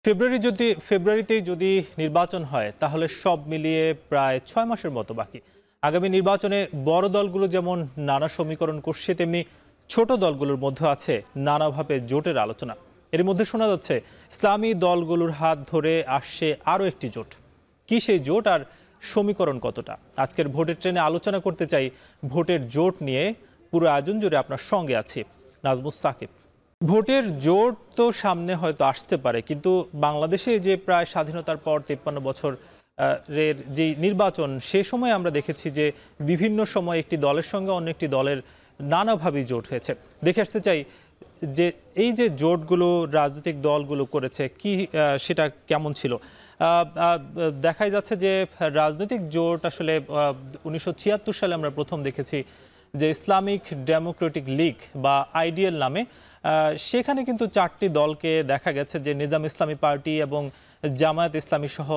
ফেব্রুয়ারিতেই যদি নির্বাচন হয় তাহলে সব মিলিয়ে প্রায় ৬ মাসের মতো বাকি। আগামী নির্বাচনে বড় দলগুলো যেমন নানা সমীকরণ করছে, তেমনি ছোট দলগুলোর মধ্যে আছে নানাভাবে জোটের আলোচনা। এর মধ্যে শোনা যাচ্ছে ইসলামী দলগুলোর হাত ধরে আসছে আরও একটি জোট। কি সেই জোট আর সমীকরণ কতটা? আজকের ভোটের ট্রেনে আলোচনা করতে চাই ভোটের জোট নিয়ে। পুরো আয়োজন জুড়ে আপনার সঙ্গে আছি নাজমুস সাকিব। ভোটের জোট তো সামনে হয়তো আসতে পারে, কিন্তু বাংলাদেশে যে প্রায় স্বাধীনতার পর 53 বছর এর যে নির্বাচন, সে সময় আমরা দেখেছি যে বিভিন্ন সময় একটি দলের সঙ্গে অন্য একটি দলের নানাভাবে জোট হয়েছে। দেখে আসতে চাই যে এই যে জোটগুলো রাজনৈতিক দলগুলো করেছে কি সেটা কেমন ছিল। দেখাই যাচ্ছে যে রাজনৈতিক জোট আসলে 1976 সালে আমরা প্রথম দেখেছি যে ইসলামিক ডেমোক্রেটিক লীগ বা আইডিএল নামে। সেখানে কিন্তু 4টি দলকে দেখা গেছে, যে নিজাম ইসলামী পার্টি এবং জামায়াত ইসলামী সহ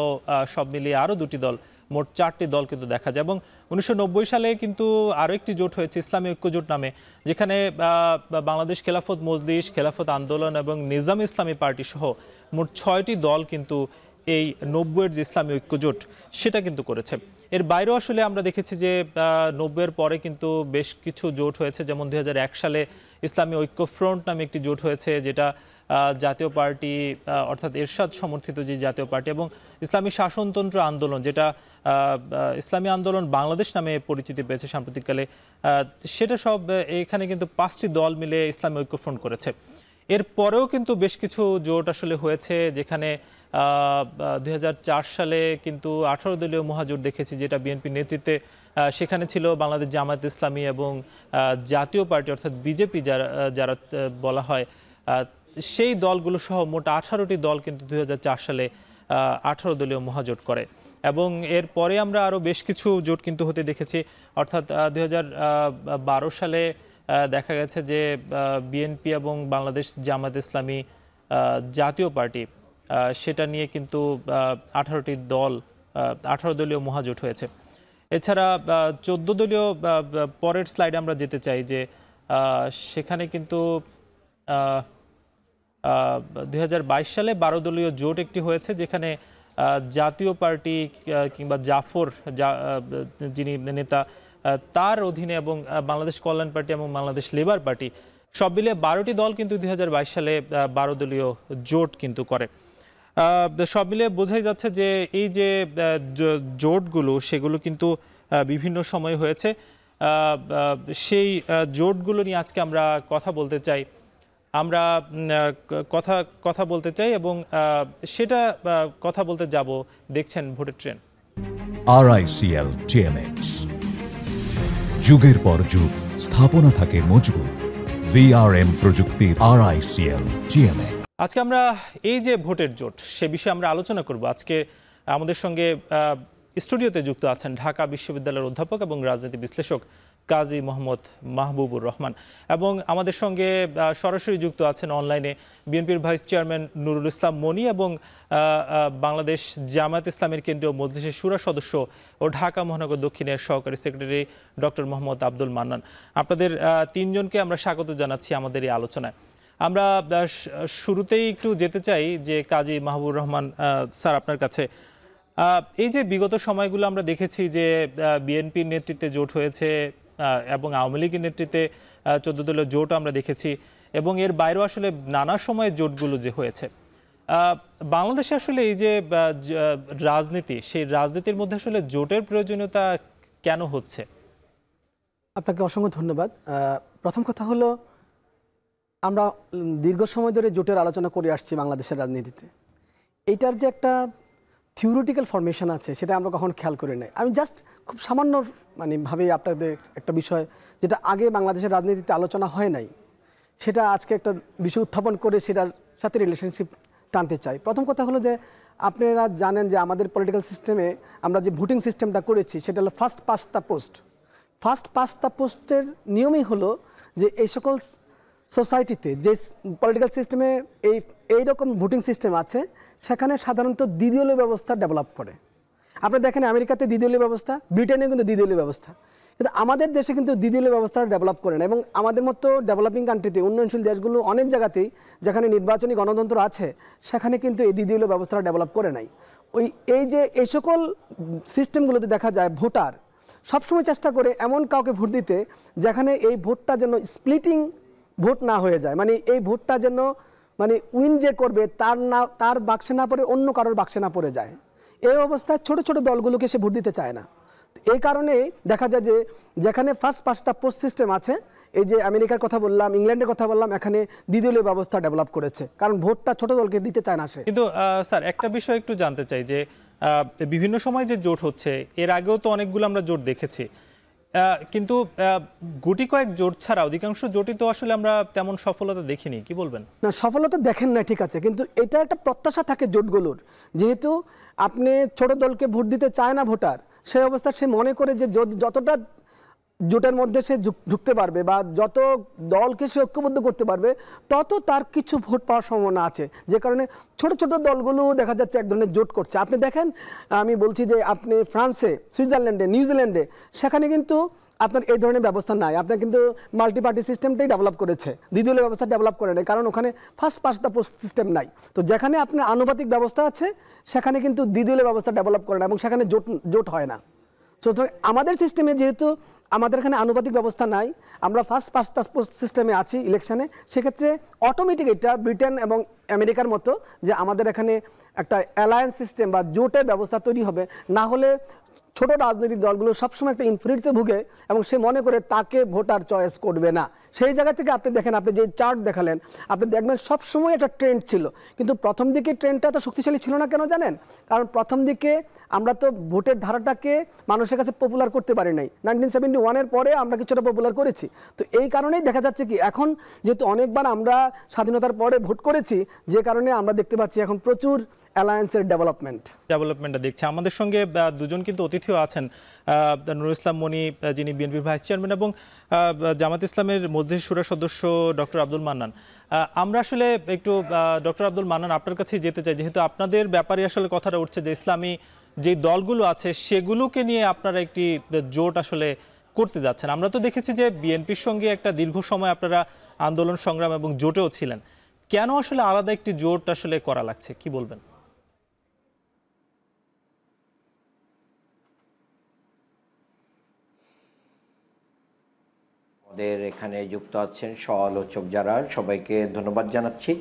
সব মিলিয়ে আরও 2টি দল, মোট 4টি দল কিন্তু দেখা যায়। এবং 1990 সালে কিন্তু আরও একটি জোট হয়েছে ইসলামী ঐক্য জোট নামে, যেখানে বাংলাদেশ খেলাফত মজলিস, খেলাফত আন্দোলন এবং নিজাম ইসলামী পার্টি সহ মোট 6টি দল কিন্তু এই 90-এর যে ইসলামী ঐক্য জোট সেটা কিন্তু করেছে। এর বাইরেও আসলে আমরা দেখেছি যে 90-এর পরে কিন্তু বেশ কিছু জোট হয়েছে, যেমন 2001 সালে ইসলামী ঐক্য ফ্রন্ট নামে একটি জোট হয়েছে, যেটা জাতীয় পার্টি অর্থাৎ এরশাদ সমর্থিত যে জাতীয় পার্টি এবং ইসলামী শাসনতন্ত্র আন্দোলন, যেটা ইসলামী আন্দোলন বাংলাদেশ নামে পরিচিতি পেয়েছে সাম্প্রতিককালে, সেটা সব এখানে কিন্তু 5টি দল মিলে ইসলামী ঐক্য ফ্রন্ট করেছে। এর পরেও কিন্তু বেশ কিছু জোট আসলে হয়েছে, যেখানে 2004 সালে কিন্তু 18 দলীয় মহাজোট দেখেছি, যেটা বিএনপির নেতৃত্বে। সেখানে ছিল বাংলাদেশ জামায়াত ইসলামী এবং জাতীয় পার্টি অর্থাৎ বিজেপি যারা বলা হয়, সেই দলগুলো সহ মোট 18টি দল কিন্তু 2004 সালে 18 দলীয় মহাজোট করে। এবং এরপরে আমরা আরও বেশ কিছু জোট কিন্তু হতে দেখেছি, অর্থাৎ 2012 সালে দেখা গেছে যে বিএনপি এবং বাংলাদেশ জামায়াত ইসলামী জাতীয় পার্টি, সেটা নিয়ে কিন্তু 18টি দল 18 দলীয় মহাজোট হয়েছে। এছাড়া 14 দলীয়, পরের স্লাইডে আমরা যেতে চাই যে সেখানে কিন্তু 2022 সালে 12 দলীয় জোট একটি হয়েছে, যেখানে জাতীয় পার্টি কিংবা জাফর যিনি নেতা, তার অধীনে এবং বাংলাদেশ কল্যাণ পার্টি এবং বাংলাদেশ লেবার পার্টি সব মিলিয়ে 12টি দল কিন্তু 2022 সালে 12 দলীয় জোট কিন্তু করে। সব মিলিয়ে বোঝাই যাচ্ছে যে এই যে জোটগুলো, সেগুলো কিন্তু বিভিন্ন সময় হয়েছে। সেই জোটগুলো নিয়ে আজকে আমরা কথা বলতে চাই এবং সেটা কথা বলতে যাব। দেখছেন ভোটের ট্রেন। RICL TMX, যুগের পর যুগ স্থাপনা থাকে মজবুত। VRM প্রযুক্তির RICL TMX। আজকে আমরা এই যে ভোটের জোট, সে বিষয়ে আমরা আলোচনা করব। আজকে আমাদের সঙ্গে স্টুডিওতে যুক্ত আছেন ঢাকা বিশ্ববিদ্যালয়ের অধ্যাপক এবং রাজনীতি বিশ্লেষক কাজী মোহাম্মদ মাহবুবুর রহমান, এবং আমাদের সঙ্গে সরাসরি যুক্ত আছেন অনলাইনে বিএনপির ভাইস চেয়ারম্যান নুরুল ইসলাম মনি এবং বাংলাদেশ জামায়াত ইসলামের কেন্দ্রীয় মজলিসের শুরা সদস্য ও ঢাকা মহানগর দক্ষিণের সহকারী সেক্রেটারি ডক্টর মোহাম্মদ আব্দুল মান্নান। আপনাদের তিনজনকে আমরা স্বাগত জানাচ্ছি আমাদের এই আলোচনায়। আমরা শুরুতেই একটু যেতে চাই যে কাজী মাহবুবুর রহমান স্যার, আপনার কাছে। এই যে বিগত সময়গুলো আমরা দেখেছি যে বিএনপির নেতৃত্বে জোট হয়েছে এবং আওয়ামী লীগের নেতৃত্বে 14 দলীয় জোট আমরা দেখেছি, এবং এর বাইরেও আসলে নানা সময় জোটগুলো যে হয়েছে, বাংলাদেশে আসলে এই যে রাজনীতি, সেই রাজনীতির মধ্যে আসলে জোটের প্রয়োজনীয়তা কেন হচ্ছে? আপনাকে অসংখ্য ধন্যবাদ। প্রথম কথা হলো, আমরা দীর্ঘ সময় ধরে জোটের আলোচনা করে আসছি বাংলাদেশের রাজনীতিতে। এইটার যে একটা থিওরিটিক্যাল ফরমেশন আছে, সেটা আমরা কখনো খেয়াল করি নাই। আমি জাস্ট খুব সামান্য ভাবে আপনাদের একটা বিষয়, যেটা আগে বাংলাদেশের রাজনীতিতে আলোচনা হয় নাই, সেটা আজকে একটা বিষয় উত্থাপন করে সেটার সাথে রিলেশনশিপ টানতে চাই। প্রথম কথা হলো যে আপনারা জানেন যে আমাদের পলিটিক্যাল সিস্টেমে আমরা যে ভোটিং সিস্টেমটা করেছি, সেটা হলো first past the post. First past the পোস্টের নিয়মই হলো যে এই সকল সোসাইটিতে যে পলিটিক্যাল সিস্টেমে এইরকম ভোটিং সিস্টেম আছে, সেখানে সাধারণত দ্বিদলীয় ব্যবস্থা ডেভেলপ করে। আপনি দেখেন আমেরিকাতে দ্বিদলীয় ব্যবস্থা, ব্রিটেনেও কিন্তু দ্বিদলীয় ব্যবস্থা, কিন্তু আমাদের দেশে কিন্তু দ্বিদলীয় ব্যবস্থাটা ডেভেলপ করে না, এবং আমাদের মতো ডেভেলপিং কান্ট্রিতে, উন্নয়নশীল দেশগুলো অনেক জায়গাতেই যেখানে নির্বাচনী গণতন্ত্র আছে সেখানে কিন্তু এই দ্বিদলীয় ব্যবস্থাটা ডেভেলপ করে নাই। এই যে এই সকল সিস্টেমগুলোতে দেখা যায় ভোটার সবসময় চেষ্টা করে এমন কাউকে ভোট দিতে যেখানে এই ভোটটা যেন স্প্লিটিং ভোট না হয়ে যায়, মানে এই ভোটটা যেন মানে উইন যে করবে তার বাক্সে না পড়ে অন্য কারোর বাক্সে না পড়ে যায়। এই অবস্থায় ছোট ছোট দলগুলোকে সে ভোট দিতে চায় না। এই কারণে দেখা যায় যে যেখানে first past the post system আছে, এই যে আমেরিকার কথা বললাম, ইংল্যান্ডের কথা বললাম, এখানে দ্বিদলীয় ব্যবস্থা ডেভেলপ করেছে, কারণ ভোটটা ছোট দলকে দিতে চায় না সে। কিন্তু স্যার একটা বিষয় একটু জানতে চাই যে বিভিন্ন সময় যে জোট হচ্ছে, এর আগেও তো অনেকগুলো আমরা জোট দেখেছি, কিন্তু গুটি কয়েক জোট ছাড়া অধিকাংশ জোটই তো আসলে আমরা তেমন সফলতা দেখিনি, কি বলবেন? না, সফলতা দেখেন না ঠিক আছে, কিন্তু এটা একটা প্রত্যাশা থাকে জোটগুলোর, যেহেতু আপনি ছোট দলকে ভোট দিতে চায় না ভোটার, সেই অবস্থায় সে মনে করে যে যতটা জোটের মধ্যে সে ঢুকতে পারবে বা যত দলকে সে ঐক্যবদ্ধ করতে পারবে তত তার কিছু ভোট পাওয়ার সম্ভাবনা আছে, যে কারণে ছোট ছোট দলগুলো দেখা যাচ্ছে এক ধরনের জোট করছে। আপনি দেখেন, আমি বলছি যে আপনি ফ্রান্সে, সুইজারল্যান্ডে, নিউজিল্যান্ডে সেখানে কিন্তু আপনার এই ধরনের ব্যবস্থা নাই, আপনার কিন্তু মাল্টি পার্টি সিস্টেমটাই ডেভেলপ করেছে, দ্বিদলীয় ব্যবস্থা ডেভেলপ করে নাই, কারণ ওখানে first past the post system নাই। তো যেখানে আপনার আনুপাতিক ব্যবস্থা আছে সেখানে কিন্তু দ্বিদলীয় ব্যবস্থা ডেভেলপ করে না এবং সেখানে জোট হয় না। সুতরাং আমাদের সিস্টেমে যেহেতু আমাদের এখানে আনুপাতিক ব্যবস্থা নাই, আমরা ফার্স্ট পাস্ট দ্য পোস্ট সিস্টেমে আছি ইলেকশনে, সেক্ষেত্রে অটোমেটিক এটা ব্রিটেন এবং আমেরিকার মতো যে আমাদের এখানে একটা অ্যালায়েন্স সিস্টেম বা জোটের ব্যবস্থা তৈরি হবে, না হলে ছোট রাজনৈতিক দলগুলো সবসময় একটা ইনফ্লুয়েন্সে ভুগে এবং সে মনে করে তাকে ভোটার চয়েস করবে না। সেই জায়গা থেকে আপনি দেখেন, আপনি যে চার্ট দেখালেন, আপনি দেখবেন সবসময় একটা ট্রেন্ড ছিল, কিন্তু প্রথম দিকে ট্রেন্ডটা তো শক্তিশালী ছিল না। কেন জানেন? কারণ প্রথম দিকে আমরা তো ভোটের ধারাটাকে মানুষের কাছে পপুলার করতে পারি নাই, 1971-এর পরে আমরা কিছুটা পপুলার করেছি। তো এই কারণেই দেখা যাচ্ছে কি এখন যেহেতু অনেকবার আমরা স্বাধীনতার পরে ভোট করেছি, যে কারণে আমরা দেখতে পাচ্ছি এখন প্রচুর অ্যালায়েন্সের ডেভেলপমেন্টটা দেখছে। আমাদের সঙ্গে দুজন কিন্তু অতিথিও আছেন, নুরুল ইসলাম মনি যিনি বিএনপির ভাইস চেয়ারম্যান এবং জামাত ইসলামের মজলিস শুরা সদস্য ডক্টর আব্দুল মান্নান। আমরা আসলে একটু ডক্টর আব্দুল মান্নান আপনার কাছে যেতে চাই, যেহেতু আপনাদের ব্যাপারে আসলে কথাটা উঠছে যে ইসলামী যে দলগুলো আছে সেগুলোকে নিয়ে আপনারা একটি জোট আসলে করতে যাচ্ছেন। আমরা তো দেখেছি যে বিএনপির সঙ্গে একটা দীর্ঘ সময় আপনারা আন্দোলন সংগ্রাম এবং জোটেও ছিলেন, কেন আসলে আলাদা একটি জোট আসলে করা লাগছে, কি বলবেন? আমাদের এখানে যুক্ত আছেন সহ-আলোচক যারা, সবাইকে ধন্যবাদ জানাচ্ছি।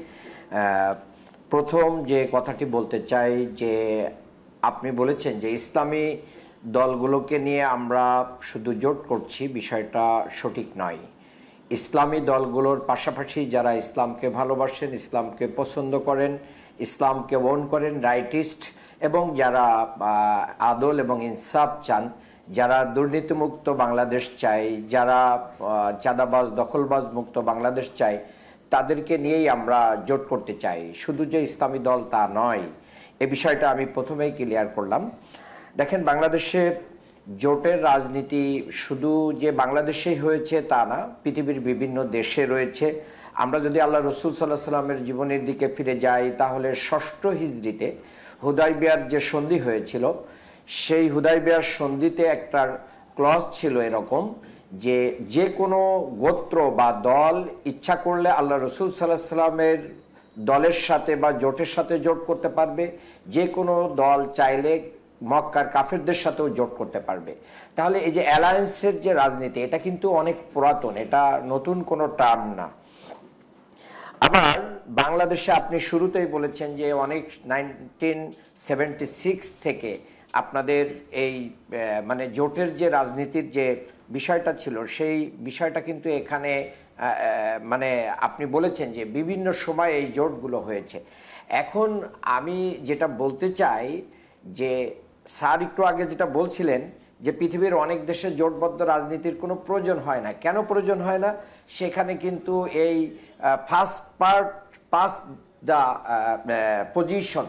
প্রথম যে কথাটি বলতে চাই যে আপনি বলেছেন যে ইসলামী দলগুলোকে নিয়ে আমরা শুধু জোট করছি, বিষয়টা সঠিক নয়। ইসলামী দলগুলোর পাশাপাশি যারা ইসলামকে ভালোবাসেন, ইসলামকে পছন্দ করেন, ইসলামকে ওন করেন, রাইটিস্ট এবং যারা আদল এবং ইনসাফ চান, যারা দুর্নীতিমুক্ত বাংলাদেশ চায়, যারা চাঁদাবাজ দখলবাজ মুক্ত বাংলাদেশ চায়, তাদেরকে নিয়েই আমরা জোট করতে চাই। শুধু যে ইসলামী দল তা নয়, এ বিষয়টা আমি প্রথমেই ক্লিয়ার করলাম। দেখেন, বাংলাদেশে জোটের রাজনীতি শুধু যে বাংলাদেশেই হয়েছে তা না, পৃথিবীর বিভিন্ন দেশে রয়েছে। আমরা যদি আল্লাহ রসুল সাল্লাহ সাল্লামের জীবনের দিকে ফিরে যাই, তাহলে 6ষ্ঠ হিজরিতে হুদাইবিয়ার যে সন্ধি হয়েছিল, সেই হুদাইবিয়ার সন্ধিতে একটা ক্লজ ছিল এরকম যে যে কোনো গোত্র বা দল ইচ্ছা করলে আল্লাহ রসুল সাল্লাহ সাল্লামের দলের সাথে বা জোটের সাথে জোট করতে পারবে, যে কোনো দল চাইলে মক্কার কাফেরদের সাথেও জোট করতে পারবে। তাহলে এই যে অ্যালায়েন্সের যে রাজনীতি, এটা কিন্তু অনেক পুরাতন, এটা নতুন কোনো টার্ম না। আবার বাংলাদেশে আপনি শুরুতেই বলেছেন যে অনেক 1976 থেকে আপনাদের এই মানে জোটের যে রাজনীতির যে বিষয়টা ছিল, সেই বিষয়টা কিন্তু এখানে মানে আপনি বলেছেন যে বিভিন্ন সময় এই জোটগুলো হয়েছে। এখন আমি যেটা বলতে চাই যে স্যার একটু আগে যেটা বলছিলেন যে পৃথিবীর অনেক দেশে জোটবদ্ধ রাজনীতির কোনো প্রয়োজন হয় না। কেন প্রয়োজন হয় না? সেখানে কিন্তু এই ফার্স্ট পাস দ্য পজিশন,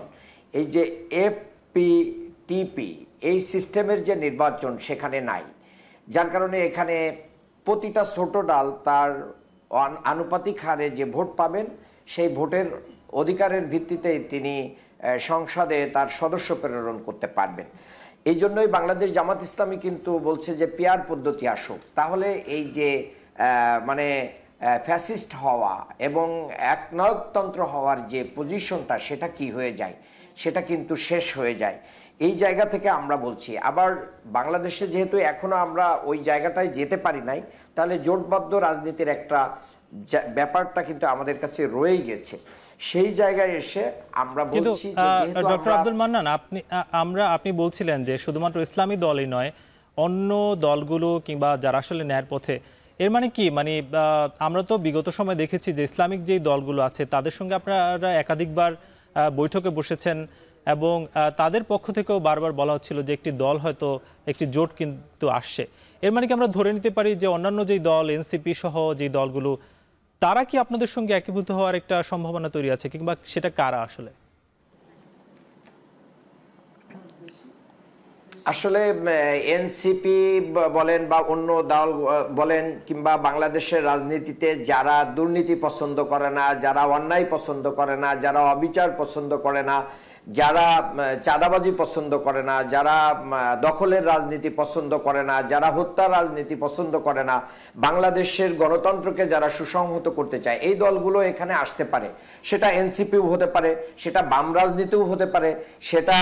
এই যে এফপিটিপি, এই সিস্টেমের যে নির্বাচন সেখানে নাই, যার কারণে এখানে প্রতিটা ছোট ডাল তার আনুপাতিক হারে যে ভোট পাবেন, সেই ভোটের অধিকারের ভিত্তিতেই তিনি সংসদে তার সদস্য প্রেরণ করতে পারবেন। এই জন্যই বাংলাদেশ জামাত ইসলামী কিন্তু বলছে যে পিয়ার পদ্ধতি আসুক, তাহলে এই যে মানে ফ্যাসিস্ট হওয়া এবং একনায়কতন্ত্র হওয়ার যে পজিশনটা সেটা কি হয়ে যায়, সেটা কিন্তু শেষ হয়ে যায়। এই জায়গা থেকে আমরা বলছি। আবার বাংলাদেশে যেহেতু এখনো আমরা ওই জায়গাটায় যেতে পারি নাই, তাহলে জোটবদ্ধ রাজনীতির একটা ব্যাপারটা কিন্তু আমাদের কাছে রয়েই গেছে। সেই জায়গায় এসে আমরা বলছি যে ডক্টর আব্দুল মান্নান, আপনি বলছিলেন যে শুধুমাত্র ইসলামী দলই নয়, অন্য দলগুলো কিংবা যারা আসলে ন্যায়ের পথে, এর মানে কি, মানে আমরা তো বিগত সময় দেখেছি যে ইসলামিক যেই দলগুলো আছে তাদের সঙ্গে আপনারা একাধিকবার বৈঠকে বসেছেন এবং তাদের পক্ষ থেকেও বারবার বলা হচ্ছিল যে একটি দল হয়তো একটি জোট কিন্তু আসছে। এর মানে কি আমরা ধরে নিতে পারি যে অন্যান্য যেই দল এনসিপি সহ যেই দলগুলো, তারা কি আপনাদের সঙ্গে একীভূত হওয়ার একটা সম্ভাবনা তৈরি আছে, কিংবা সেটা কারা আসলে? আসলে এনসিপি বলেন বা অন্য দল বলেন কিংবা বাংলাদেশের রাজনীতিতে যারা দুর্নীতি পছন্দ করে না, যারা অন্যায় পছন্দ করে না, যারা অবিচার পছন্দ করে না, যারা চাঁদাবাজি পছন্দ করে না, যারা দখলের রাজনীতি পছন্দ করে না, যারা হত্যার রাজনীতি পছন্দ করে না, বাংলাদেশের গণতন্ত্রকে যারা সুসংহত করতে চায়, এই দলগুলো এখানে আসতে পারে। সেটা এনসিপিও হতে পারে, সেটা বাম রাজনীতিও হতে পারে, সেটা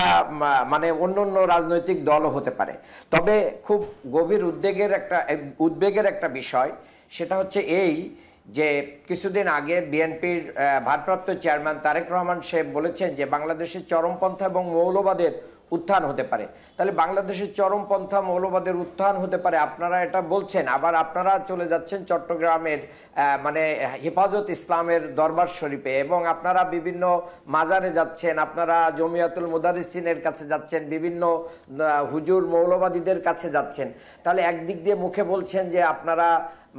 মানে অন্য অন্য রাজনৈতিক দলও হতে পারে। তবে খুব গভীর উদ্বেগের একটা বিষয়, সেটা হচ্ছে এই যে কিছুদিন আগে বিএনপির ভারপ্রাপ্ত চেয়ারম্যান তারেক রহমান সাহেব বলেছেন যে বাংলাদেশের চরমপন্থা এবং মৌলবাদের উত্থান হতে পারে। তাহলে বাংলাদেশের চরমপন্থা মৌলবাদের উত্থান হতে পারে আপনারা এটা বলছেন, আবার আপনারা চলে যাচ্ছেন চট্টগ্রামের মানে হেফাজত ইসলামের দরবার শরীফে, এবং আপনারা বিভিন্ন মাজারে যাচ্ছেন, আপনারা জমিয়াতুল মুদারিসিনের কাছে যাচ্ছেন, বিভিন্ন হুজুর মৌলবাদীদের কাছে যাচ্ছেন। তাহলে একদিক দিয়ে মুখে বলছেন যে আপনারা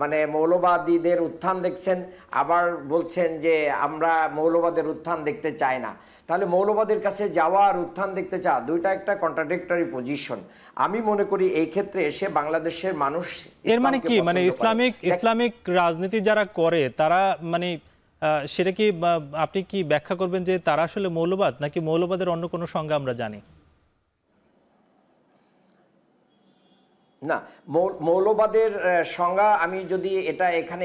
মানে মৌলবাদীদের উত্থান দেখছেন, আবার বলছেন যে আমরা মৌলবাদের উত্থান দেখতে চাই না। তাহলে মৌলবাদের কাছে যাওয়া আর উত্থান দেখতে চাওয়া দুইটা একটা কন্ট্রাডিক্টরি পজিশন। আমি মনে করি এই ক্ষেত্রে এসে বাংলাদেশের মানুষ, এর মানে কি, মানে ইসলামিক রাজনীতি যারা করে তারা মানে সেটা কি আপনি কি ব্যাখ্যা করবেন যে তারা আসলে মৌলবাদ, নাকি মৌলবাদের অন্য কোনো সংজ্ঞা আমরা জানি? না, মৌলবাদের সংজ্ঞা আমি যদি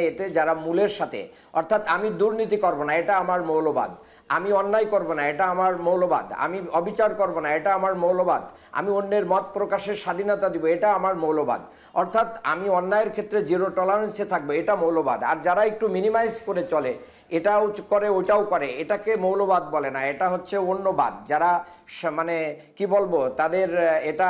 এতে যারা মূলের সাথে, অর্থাৎ আমি দুর্নীতি করব না, এটা আমার মৌলবাদ, আমি অন্যায় করব না, এটা আমার মৌলবাদ, আমি অবিচার করব না, এটা আমার মৌলবাদ, আমি অন্যের মত প্রকাশের স্বাধীনতা দিব, এটা আমার মৌলবাদ, অর্থাৎ আমি অন্যায়ের ক্ষেত্রে জিরো টলারেন্সে থাকবো, এটা মৌলবাদ। আর যারা একটু মিনিমাইজ করে চলে, এটাও করে ওইটাও করে, এটাকে মৌলবাদ বলে না, এটা হচ্ছে অন্যবাদ। যারা মানে কি বলবো, তাদের এটা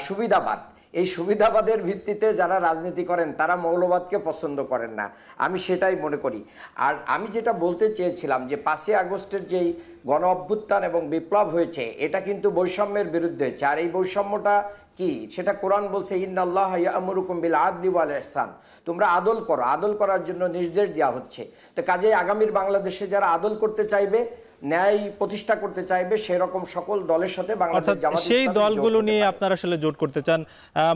সুবিধাবাদ। এই সুবিধাবাদের ভিত্তিতে যারা রাজনীতি করেন তারা মৌলবাদকে পছন্দ করেন না, আমি সেটাই মনে করি। আর আমি যেটা বলতে চেয়েছিলাম যে 5ই আগস্টের যেই গণ অভ্যুত্থান এবং বিপ্লব হয়েছে, এটা কিন্তু বৈষম্যের বিরুদ্ধে হয়েছে। আর এই বৈষম্যটা কি, সেটা কোরআন বলছে ইন্নাল্লাহা ইয়া'মুরুকুম বিল আদলি ওয়াল ইহসান, তোমরা আদল করো, আদল করার জন্য নির্দেশ দেওয়া হচ্ছে। তো কাজেই আগামীর বাংলাদেশে যারা আদল করতে চাইবে, ন্যায় প্রতিষ্ঠা করতে চাইবে, সেরকম সকল দলের সাথে বাংলাদেশ জামাত ইসলামী সেই দলগুলো নিয়ে আপনারা আসলে জোট করতে চান।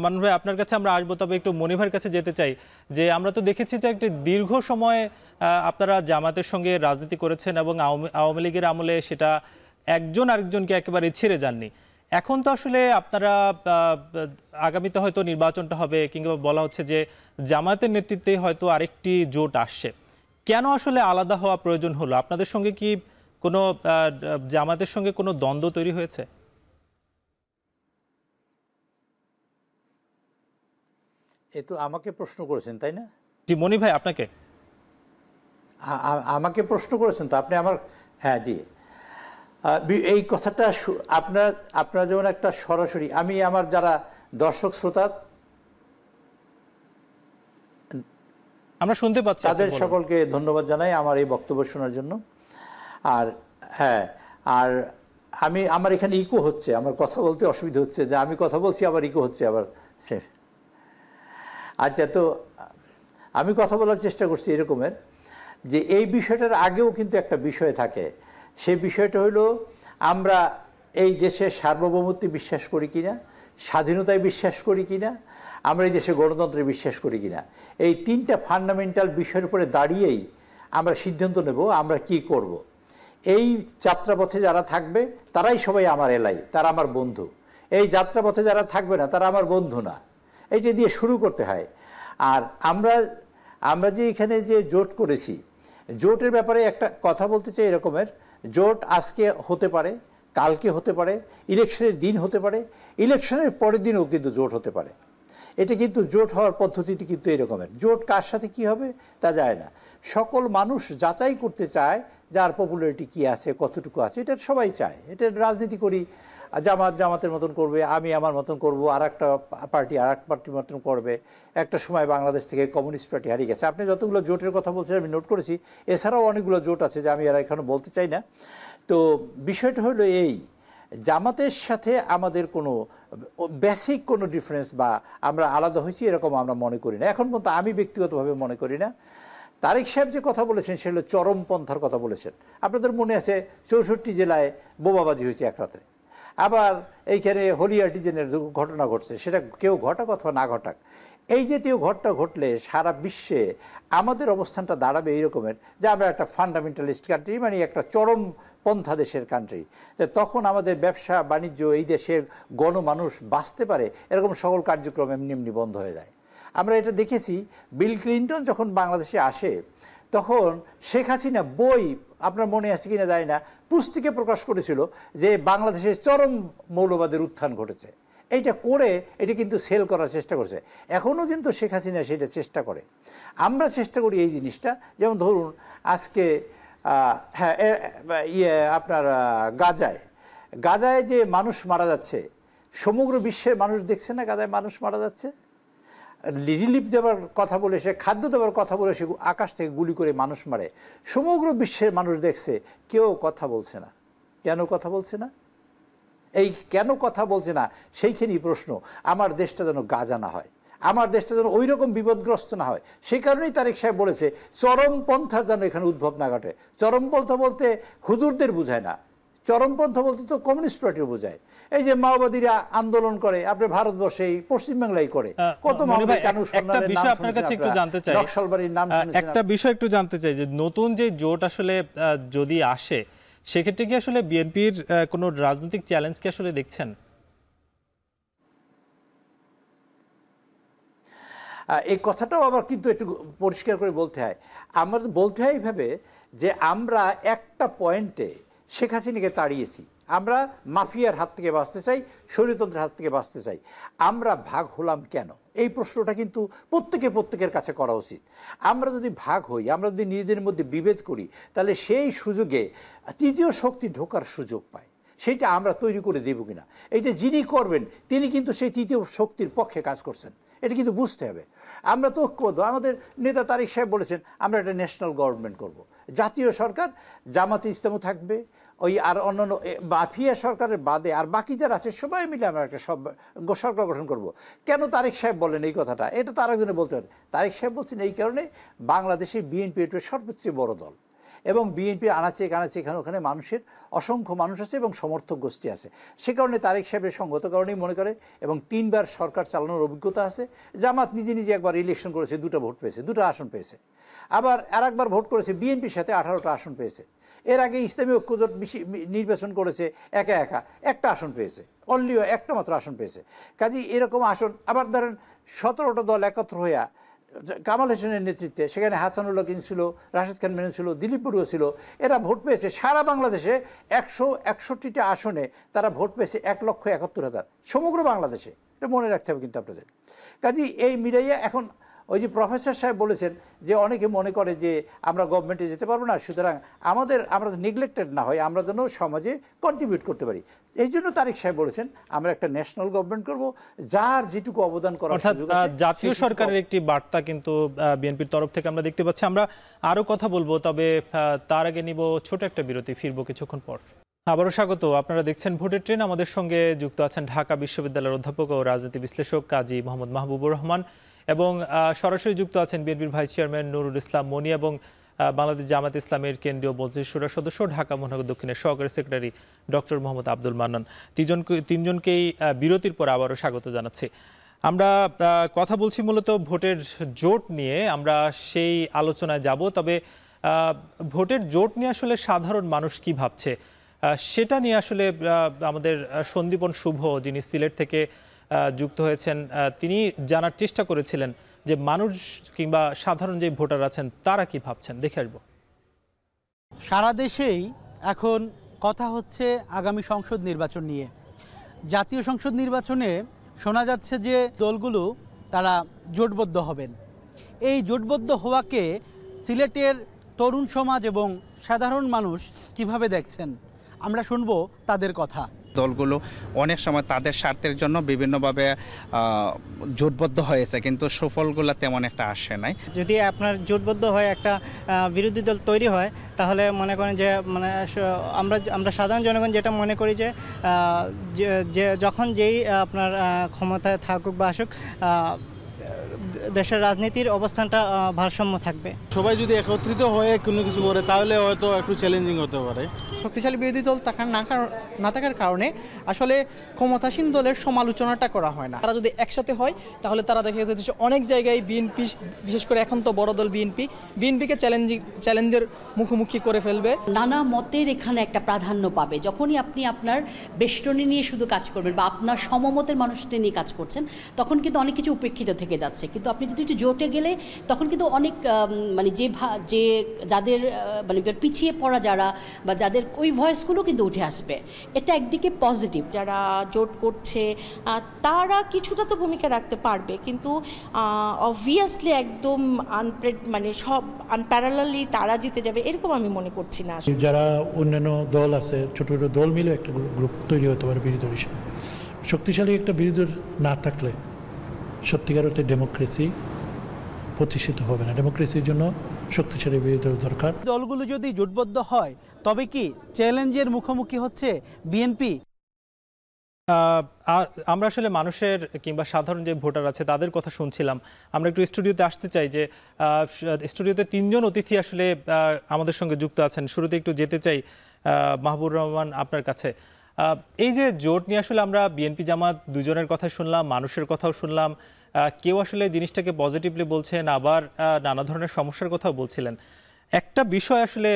মান্নান ভাই, আপনার কাছে আমরা আসবো, তবে একটু মনিভার কাছে যেতে চাই যে আমরা তো দেখেছি যে একটি দীর্ঘ সময় আপনারা জামাতের সঙ্গে রাজনীতি করেছেন এবং আওয়ামী লীগের আমলে সেটা একজন আরেকজনকে একেবারে ছেড়ে যাননি। এখন তো আসলে আপনারা আগামীতে হয়তো নির্বাচনটা হবে, কিংবা বলা হচ্ছে যে জামাতের নেতৃত্বে হয়তো আরেকটি জোট আসছে। কেন আসলে আলাদা হওয়া প্রয়োজন হলো? আপনাদের সঙ্গে কি কোনো জামাতের সঙ্গে কোনো দ্বন্দ্ব তৈরি হয়েছে? এ তো আমাকে প্রশ্ন করেছেন, তাই না? জি মনি ভাই, আপনাকে আমাকে প্রশ্ন করেছেন তো আপনি আমার। হ্যাঁ জি, এই কথাটা আপনারা যেমন একটা সরাসরি, আমি আমার যারা দর্শক শ্রোতা আমরা শুনতে পাচ্ছি, তাদের সকলকে ধন্যবাদ জানাই আমার এই বক্তব্য শোনার জন্য। আর হ্যাঁ, আর আমার এখানে ইকো হচ্ছে, আমার কথা বলতে অসুবিধা হচ্ছে, যে আমি কথা বলছি আবার ইকো হচ্ছে আবার সে। আচ্ছা, তো আমি কথা বলার চেষ্টা করছি এরকমের যে এই বিষয়টার আগেও কিন্তু একটা বিষয় থাকে। সেই বিষয়টা হলো আমরা এই দেশের সার্বভৌমত্বে বিশ্বাস করি কিনা, স্বাধীনতায় বিশ্বাস করি কিনা, আমরা এই দেশে গণতন্ত্রে বিশ্বাস করি কিনা। এই তিনটা ফান্ডামেন্টাল বিষয়ের উপরে দাঁড়িয়েই আমরা সিদ্ধান্ত নেব আমরা কি করব। এই যাত্রাপথে যারা থাকবে তারাই সবাই আমার এলাই, তারা আমার বন্ধু। এই যাত্রাপথে যারা থাকবে না তারা আমার বন্ধু না, এইটা দিয়ে শুরু করতে হয়। আর আমরা যে এখানে যে জোট করেছি, জোটের ব্যাপারে একটা কথা বলতে চাই এরকমের, জোট আজকে হতে পারে, কালকে হতে পারে, ইলেকশনের দিন হতে পারে, ইলেকশনের পরের দিনও কিন্তু জোট হতে পারে। এটা কিন্তু জোট হওয়ার পদ্ধতিটি কিন্তু এরকমের। জোট কার সাথে কি হবে তা যায় না, সকল মানুষ যাচাই করতে চায় যার পপুলারিটি কি আছে, কতটুকু আছে, এটা সবাই চায়। এটা রাজনীতি করি, জামাতের মতন করবে, আমি আমার মতন করব, আর একটা পার্টি আর এক পার্টির মতন করবে। একটা সময় বাংলাদেশ থেকে কমিউনিস্ট পার্টি হারিয়ে গেছে। আপনি যতগুলো জোটের কথা বলছেন আমি নোট করেছি, এছাড়াও অনেকগুলো জোট আছে যে আমি আর এখানে বলতে চাই না। তো বিষয়টা হলো এই, জামাতের সাথে আমাদের কোনো বেসিক কোনো ডিফারেন্স বা আমরা আলাদা হয়েছি এরকম আমরা মনে করি না, এখন পর্যন্ত আমি ব্যক্তিগতভাবে মনে করি না। তারেক সাহেব যে কথা বলেছেন সেগুলো চরমপন্থার কথা বলেছেন। আপনাদের মনে আছে 64 জেলায় বোমাবাজি হয়েছে এক রাতে, আবার এইখানে হলিয়ার্টিজেনের ঘটনা ঘটছে, সেটা কেউ ঘটাক অথবা না ঘটাক, এই জাতীয় ঘটনা ঘটলে সারা বিশ্বে আমাদের অবস্থানটা দাঁড়াবে এই রকমের যে আমরা একটা ফান্ডামেন্টালিস্ট কান্ট্রি, মানে একটা চরম পন্থা দেশের কান্ট্রি। তখন আমাদের ব্যবসা বাণিজ্য, এই দেশের গণমানুষ বাঁচতে পারে এরকম সকল কার্যক্রম এমনি এমনি বন্ধ হয়ে যায়। আমরা এটা দেখেছি, বিল ক্লিন্টন যখন বাংলাদেশে আসে তখন শেখ হাসিনা বই, আপনার মনে আছে কিনা জানি না, পুস্তিকে প্রকাশ করেছিল যে বাংলাদেশে চরম মৌলবাদের উত্থান ঘটেছে। এইটা করে এটা কিন্তু সেল করার চেষ্টা করছে, এখনও কিন্তু শেখ হাসিনা সেটা চেষ্টা করে। আমরা চেষ্টা করি এই জিনিসটা, যেমন ধরুন আজকে হ্যাঁ আপনার গাজায় যে মানুষ মারা যাচ্ছে, সমগ্র বিশ্বের মানুষ দেখছে না গাজায় মানুষ মারা যাচ্ছে। রিলিফ দেওয়ার কথা বলে, সে খাদ্য দেওয়ার কথা বলে সে আকাশ থেকে গুলি করে মানুষ মারে, সমগ্র বিশ্বের মানুষ দেখছে, কেউ কথা বলছে না। কেন কথা বলছে না? এই কেন কথা বলছে না সেইখানেই প্রশ্ন। আমার দেশটা যেন গাজা না হয়, আমার দেশটা যেন ওই রকম বিপদগ্রস্ত না হয়, সেই কারণেই তারেক সাহেব বলেছে চরমপন্থার যেন এখানে উদ্ভব না ঘটে। চরমপন্থা বলতে হুজুরদের বোঝায় না, চরমপন্থা বলতে তো কমিউনিস্ট পার্টিও বোঝায়। এই যে মাওবাদীরা আন্দোলন করে আপনি ভারতবর্ষে পশ্চিমবাংলায় করে, কত একটা বিষয় আপনার কাছে একটু জানতে চাই, একটা বিষয় একটু জানতে চাই যে নতুন যে জোট আসলে যদি আসে সেক্ষেত্রে কি আসলে বিএনপির কোনো রাজনৈতিক চ্যালেঞ্জ কি আসলে দেখছেন? এই কথাটাও আবার কিন্তু একটু পরিষ্কার করে বলতে হয়। আমার বলতে হয় এইভাবে যে আমরা একটা পয়েন্টে শেখ হাসিনাকে তাড়িয়েছি, আমরা মাফিয়ার হাত থেকে বাঁচতে চাই, স্বৈরতন্ত্রের হাত থেকে বাঁচতে চাই। আমরা ভাগ হলাম কেন, এই প্রশ্নটা কিন্তু প্রত্যেকের কাছে করা উচিত। আমরা যদি ভাগ হই, আমরা যদি নিজেদের মধ্যে বিভেদ করি, তাহলে সেই সুযোগে তৃতীয় শক্তি ঢোকার সুযোগ পায়। সেটা আমরা তৈরি করে দেব কিনা, এইটা যিনি করবেন তিনি কিন্তু সেই তৃতীয় শক্তির পক্ষে কাজ করছেন, এটা কিন্তু বুঝতে হবে। আমরা তো ঐক্যবদ্ধ, আমাদের নেতা তারেক সাহেব বলেছেন আমরা একটা ন্যাশনাল গভর্নমেন্ট করব, জাতীয় সরকার, জামাতে ইসলামও থাকবে, ওই আর অন্যান্য মাফিয়া সরকারের বাদে আর বাকি যারা আছে সবাই মিলে আমরা একটা সরকার গঠন করব। কেন তারেক সাহেব বলেন এই কথাটা, এটা তো আরেকজনে বলতে পারে। তারেক সাহেব বলছেন এই কারণে বাংলাদেশে বিএনপি এটা সর্বোচ্চ বড় দল, এবং বিএনপির আনাচে কানাচে এখানে ওখানে মানুষের অসংখ্য মানুষ আছে এবং সমর্থক গোষ্ঠী আছে। সে কারণে তারেক সাহেবের সঙ্গত কারণেই মনে করে, এবং 3 বার সরকার চালানোর অভিজ্ঞতা আছে। জামাত নিজে একবার ইলেকশন করেছে, 2টা ভোট পেয়েছে, 2টা আসন পেয়েছে। আবার আরেকবার ভোট করেছে বিএনপির সাথে, 18টা আসন পেয়েছে। এর আগে ইসলামী ঐক্যজোট নির্বাচন করেছে একা একটা আসন পেয়েছে, অনলি একটা মাত্র আসন পেয়েছে। কাজেই এরকম আসন, আবার ধরেন 17টা দল একত্র হইয়া কামাল হোসেনের নেতৃত্বে, সেখানে হাসানুল্লাহ কিন ছিল, রাশেদ খান মেনন ছিল, দিলীপ বড়ুয়া ছিল, এরা ভোট পেয়েছে সারা বাংলাদেশে 161টা আসনে তারা ভোট পেয়েছে 1,71,000 সমগ্র বাংলাদেশে। এটা মনে রাখতে হবে কিন্তু আপনাদের। কাজেই এই মিলাইয়া এখন ওই যে প্রফেসর সাহেব বলেছেন যে অনেকে মনে করে যে আমরা গভর্নমেন্টে যেতে পারবো না, সুতরাং আমরা নেগলেক্টেড না হয়, আমরা যেন সমাজে কন্ট্রিবিউট করতে পারি। এই জন্য তারেক সাহেব বলেছেন আমরা একটা ন্যাশনাল গভর্নমেন্ট করব, যার যেটুকু অবদান করার সুযোগ আছে। জাতীয় সরকারের একটি বার্তা কিন্তু বিএনপির তরফ থেকে আমরা দেখতে পাচ্ছি। আমরা আরো কথা বলবো, তবে তার আগে নিব ছোট একটা বিরতি, ফিরবো কিছুক্ষণ পর। আবারও স্বাগত। আপনারা দেখছেন ভোটের ট্রেন। আমাদের সঙ্গে যুক্ত আছেন ঢাকা বিশ্ববিদ্যালয়ের অধ্যাপক ও রাজনীতি বিশ্লেষক কাজী মোহাম্মদ মাহবুবুর রহমান, এবং সরাসরি যুক্ত আছেন বিএনপির ভাইস চেয়ারম্যান নুরুল ইসলাম মনি এবং বাংলাদেশ জামাত ইসলামের কেন্দ্রীয় মজলিস শুরা সদস্য, ঢাকা মহানগর দক্ষিণের সহকারী সেক্রেটারি ডক্টর মোহাম্মদ আব্দুল মান্নান। তিনজনকেই বিরতির পর আবারও স্বাগত জানাচ্ছি। আমরা কথা বলছি মূলত ভোটের জোট নিয়ে, আমরা সেই আলোচনায় যাব। তবে ভোটের জোট নিয়ে আসলে সাধারণ মানুষ কি ভাবছে? সেটা নিয়ে আসলে আমাদের সন্দীপন শুভ, যিনি সিলেট থেকে যুক্ত হয়েছেন, তিনি জানার চেষ্টা করেছিলেন যে মানুষ কিংবা সাধারণ যে ভোটার আছেন তারা কি ভাবছেন। দেখে আসবো। সারা দেশেই এখন কথা হচ্ছে আগামী সংসদ নির্বাচন নিয়ে। জাতীয় সংসদ নির্বাচনে শোনা যাচ্ছে যে দলগুলো তারা জোটবদ্ধ হবেন। এই জোটবদ্ধ হওয়াকে সিলেটের তরুণ সমাজ এবং সাধারণ মানুষ কিভাবে দেখছেন, আমরা শুনবো তাদের কথা। দলগুলো অনেক সময় তাদের স্বার্থের জন্য বিভিন্নভাবে জোটবদ্ধ হয়েছে, কিন্তু সুফলগুলো তেমন একটা আসে নাই। যদি আপনার জোটবদ্ধ হয় একটা বিরোধী দল তৈরি হয়, তাহলে মনে করেন যে মানে আমরা সাধারণ জনগণ যেটা মনে করি যে যখন যেই আপনার ক্ষমতায় থাকুক বা আসুক, দেশের রাজনীতির অবস্থানটা ভারসাম্য থাকবে। সবাই যদি একত্রিত হয়ে কোনো কিছু করে তাহলে হয়তো একটু চ্যালেঞ্জিং হতে পারে। শক্তিশালী বিরোধী দল না থাকার কারণে আসলে ক্ষমতাসীন দলের সমালোচনাটা করা হয় না। তারা যদি একসাথে হয় তাহলে তারা দেখা যাচ্ছে যে অনেক জায়গায় বিএনপি, বিশেষ করে এখন তো বড় দল বিএনপিকে চ্যালেঞ্জের মুখোমুখি করে ফেলবে। নানা মতের এখানে একটা প্রাধান্য পাবে। যখনই আপনি আপনার বেষ্টনী নিয়ে শুধু কাজ করবেন বা আপনার সমমতের মানুষদের নিয়ে কাজ করছেন, তখন কিন্তু অনেক কিছু উপেক্ষিত থেকে যাচ্ছে। কিন্তু আপনি যদি একটু জোটে গেলে তখন কিন্তু অনেক মানে যে যাদের মানে পিছিয়ে পড়া যারা বা যাদের ওই ভয়েসগুলো কিন্তু উঠে আসবে। এটা একদিকে পজিটিভ। যারা জোট করছে তারা কিছুটা তো ভূমিকা রাখতে পারবে, কিন্তু অবভিয়াসলি একদম মানে সব আনপ্যারালালি তারা জিতে যাবে এরকম আমি মনে করছি না। যারা অন্যান্য দল আছে, ছোট ছোট দল মিলে একটা গ্রুপ তৈরি হতে পারে বিরোধী দল হিসেবে। শক্তিশালী একটা বিরোধী দল না থাকলে সত্যিকার অর্থে ডেমোক্রেসি প্রতিষ্ঠিত হবে না। ডেমোক্রেসির জন্য শক্তিশালী বিরোধী দল দরকার। দলগুলো যদি জোটবদ্ধ হয় তবে কি চ্যালেঞ্জের মুখোমুখি হচ্ছে বিএনপি? আমরা আসলে মানুষের কিংবা সাধারণ যে ভোটার আছে তাদের কথা শুনছিলাম। আমরা একটু স্টুডিওতে আসতে চাই যে স্টুডিওতে তিনজন অতিথি আসলে আমাদের সঙ্গে যুক্ত আছেন। শুরুতে একটু যেতে চাই মাহবুবুর রহমান আপনার কাছে। এই যে জোট নিয়ে আসলে আমরা বিএনপি জামাত দুজনের কথা শুনলাম, মানুষের কথাও শুনলাম। কেউ আসলে জিনিসটাকে পজিটিভলি বলছেন, আবার নানা ধরনের সমস্যার কথাও বলছিলেন। একটা বিষয় আসলে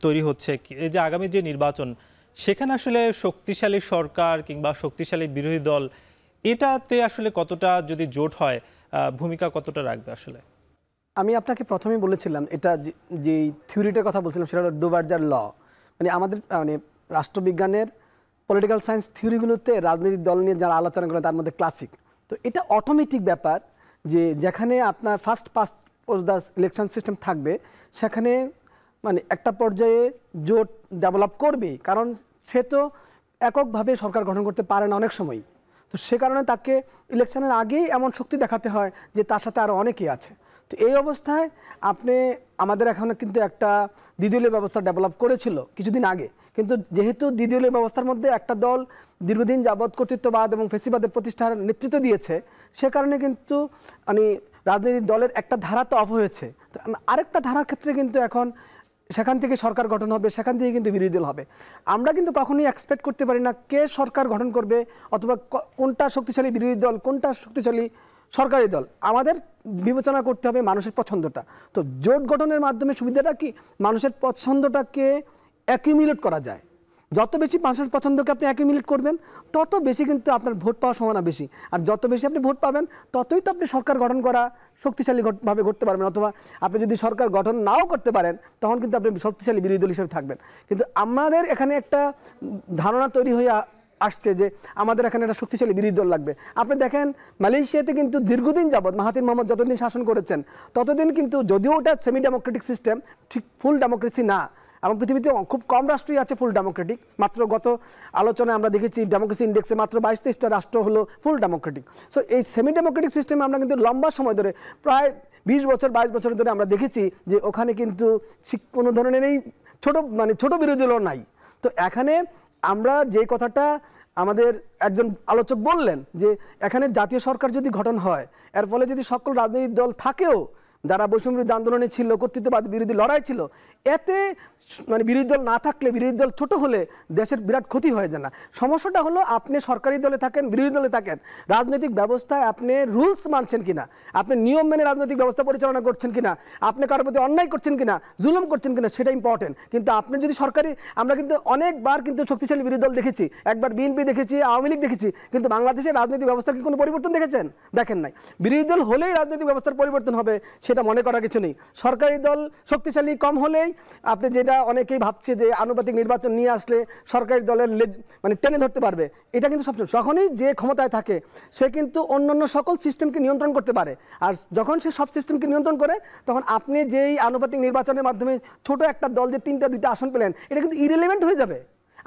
তৈরি হচ্ছে, এই যে আগামী যে নির্বাচন, সেখানে আসলে শক্তিশালী সরকার কিংবা শক্তিশালী বিরোধী দল, এটাতে আসলে কতটা যদি জোট হয় ভূমিকা কতটা রাখবে আসলে? আমি আপনাকে প্রথমেই বলেছিলাম, এটা যে থিওরিটার কথা বলছিলাম সেটা হলো ডুভার্জার ল। মানে আমাদের মানে রাষ্ট্রবিজ্ঞানের পলিটিক্যাল সায়েন্স থিওরিগুলোতে রাজনৈতিক দল নিয়ে যারা আলোচনা করে তার মধ্যে ক্লাসিক। তো এটা অটোমেটিক ব্যাপার যে যেখানে আপনার first past the election system থাকবে, সেখানে মানে একটা পর্যায়ে জোট ডেভেলপ করবে। কারণ সে তো এককভাবে সরকার গঠন করতে পারে না অনেক সময়। তো সে কারণে তাকে ইলেকশনের আগেই এমন শক্তি দেখাতে হয় যে তার সাথে আরও অনেকেই আছে। তো এই অবস্থায় আমাদের এখানে কিন্তু একটা দ্বিদলীয় ব্যবস্থা ডেভেলপ করেছিল কিছুদিন আগে। কিন্তু যেহেতু দ্বিদলীয় ব্যবস্থার মধ্যে একটা দল দীর্ঘদিন যাবৎ কর্তৃত্ববাদ এবং ফেসিবাদের প্রতিষ্ঠার নেতৃত্ব দিয়েছে, সে কারণে কিন্তু মানে রাজনৈতিক দলের একটা ধারা তো অফ হয়েছে। আরেকটা ধারার ক্ষেত্রে কিন্তু এখন সেখান থেকে সরকার গঠন হবে, সেখান থেকে কিন্তু বিরোধী দল হবে। আমরা কিন্তু কখনোই এক্সপেক্ট করতে পারি না কে সরকার গঠন করবে অথবা কোনটা শক্তিশালী বিরোধী দল, কোনটা শক্তিশালী সরকারি দল। আমাদের বিবেচনা করতে হবে মানুষের পছন্দটা। তো জোট গঠনের মাধ্যমে সুবিধাটা কি, মানুষের পছন্দটাকে অ্যাকিউমুলেট করা যায়। যত বেশি মানুষের পছন্দকে আপনি অ্যাকিউমুলেট করবেন, তত বেশি কিন্তু আপনার ভোট পাওয়ার সম্ভাবনা বেশি। আর যত বেশি আপনি ভোট পাবেন, ততই তো আপনি সরকার গঠন করা শক্তিশালীভাবে করতে পারবেন। অথবা আপনি যদি সরকার গঠন নাও করতে পারেন, তখন কিন্তু আপনি শক্তিশালী বিরোধী দল হিসেবে থাকবেন। কিন্তু আমাদের এখানে একটা ধারণা তৈরি হয়ে আসছে যে আমাদের এখানে একটা শক্তিশালী বিরোধী দল লাগবে। আপনি দেখেন মালয়েশিয়াতে কিন্তু দীর্ঘদিন যাবৎ মাহাথির মোহাম্মদ যতদিন শাসন করেছেন, ততদিন কিন্তু যদিও ওটা সেমি ডেমোক্রেটিক সিস্টেম, ঠিক ফুল ডেমোক্রেসি না। এবং পৃথিবীতে খুব কম রাষ্ট্রই আছে ফুল ডেমোক্রেটিক। মাত্র গত আলোচনায় আমরা দেখেছি ডেমোক্রেসি ইন্ডেক্সে মাত্র 22-23টা রাষ্ট্র হলো ফুল ডেমোক্রেটিক। সো এই সেমি ডেমোক্রেটিক সিস্টেমে আমরা কিন্তু লম্বা সময় ধরে প্রায় 20 বছর 22 বছর ধরে আমরা দেখেছি যে ওখানে কিন্তু কোনো ধরনের এই ছোট বিরোধী দল নাই। তো এখানে আমরা যে কথাটা আমাদের একজন আলোচক বললেন যে এখানে জাতীয় সরকার যদি গঠন হয়, এর ফলে যদি সকল রাজনৈতিক দল থাকেও যারা বৈষম্য বিরোধী আন্দোলনে ছিল, কর্তৃত্ববাদ বিরোধী লড়াই ছিল, এতে মানে বিরোধী দল না থাকলে, বিরোধী দল ছোট হলে দেশের বিরাট ক্ষতি হয়ে যায় না। সমস্যাটা হলো আপনি সরকারি দলে থাকেন, বিরোধী দলে থাকেন, রাজনৈতিক ব্যবস্থায় আপনি রুলস মানছেন কিনা, আপনি নিয়ম মেনে রাজনৈতিক ব্যবস্থা পরিচালনা করছেন কিনা, আপনি কারোর প্রতি অন্যায় করছেন কিনা, জুলুম করছেন কিনা, সেটা ইম্পর্টেন্ট। কিন্তু আপনি যদি সরকারি, আমরা কিন্তু অনেকবার কিন্তু শক্তিশালী বিরোধী দল দেখেছি, একবার বিএনপি দেখেছি, আওয়ামী লীগ দেখেছি, কিন্তু বাংলাদেশের রাজনৈতিক ব্যবস্থার কি কোনো পরিবর্তন দেখেছেন? দেখেন নাই। বিরোধী দল হলেই রাজনৈতিক ব্যবস্থার পরিবর্তন হবে সেটা মনে করার কিছু নেই। সরকারি দল শক্তিশালী কম হলেই আপনি যেটা অনেকেই ভাবছে যে আনুপাতিক নির্বাচন নিয়ে আসলে সরকারি দলের মানে টেনে ধরতে পারবে, এটা কিন্তু সবসময়, যখনই যে ক্ষমতায় থাকে সে কিন্তু অন্যান্য সকল সিস্টেমকে নিয়ন্ত্রণ করতে পারে। আর যখন সে সব সিস্টেমকে নিয়ন্ত্রণ করে, তখন আপনি যেই আনুপাতিক নির্বাচনের মাধ্যমে ছোট একটা দল যে 3টা-2টা আসন পেলেন, এটা কিন্তু ইরেলেভেন্ট হয়ে যাবে।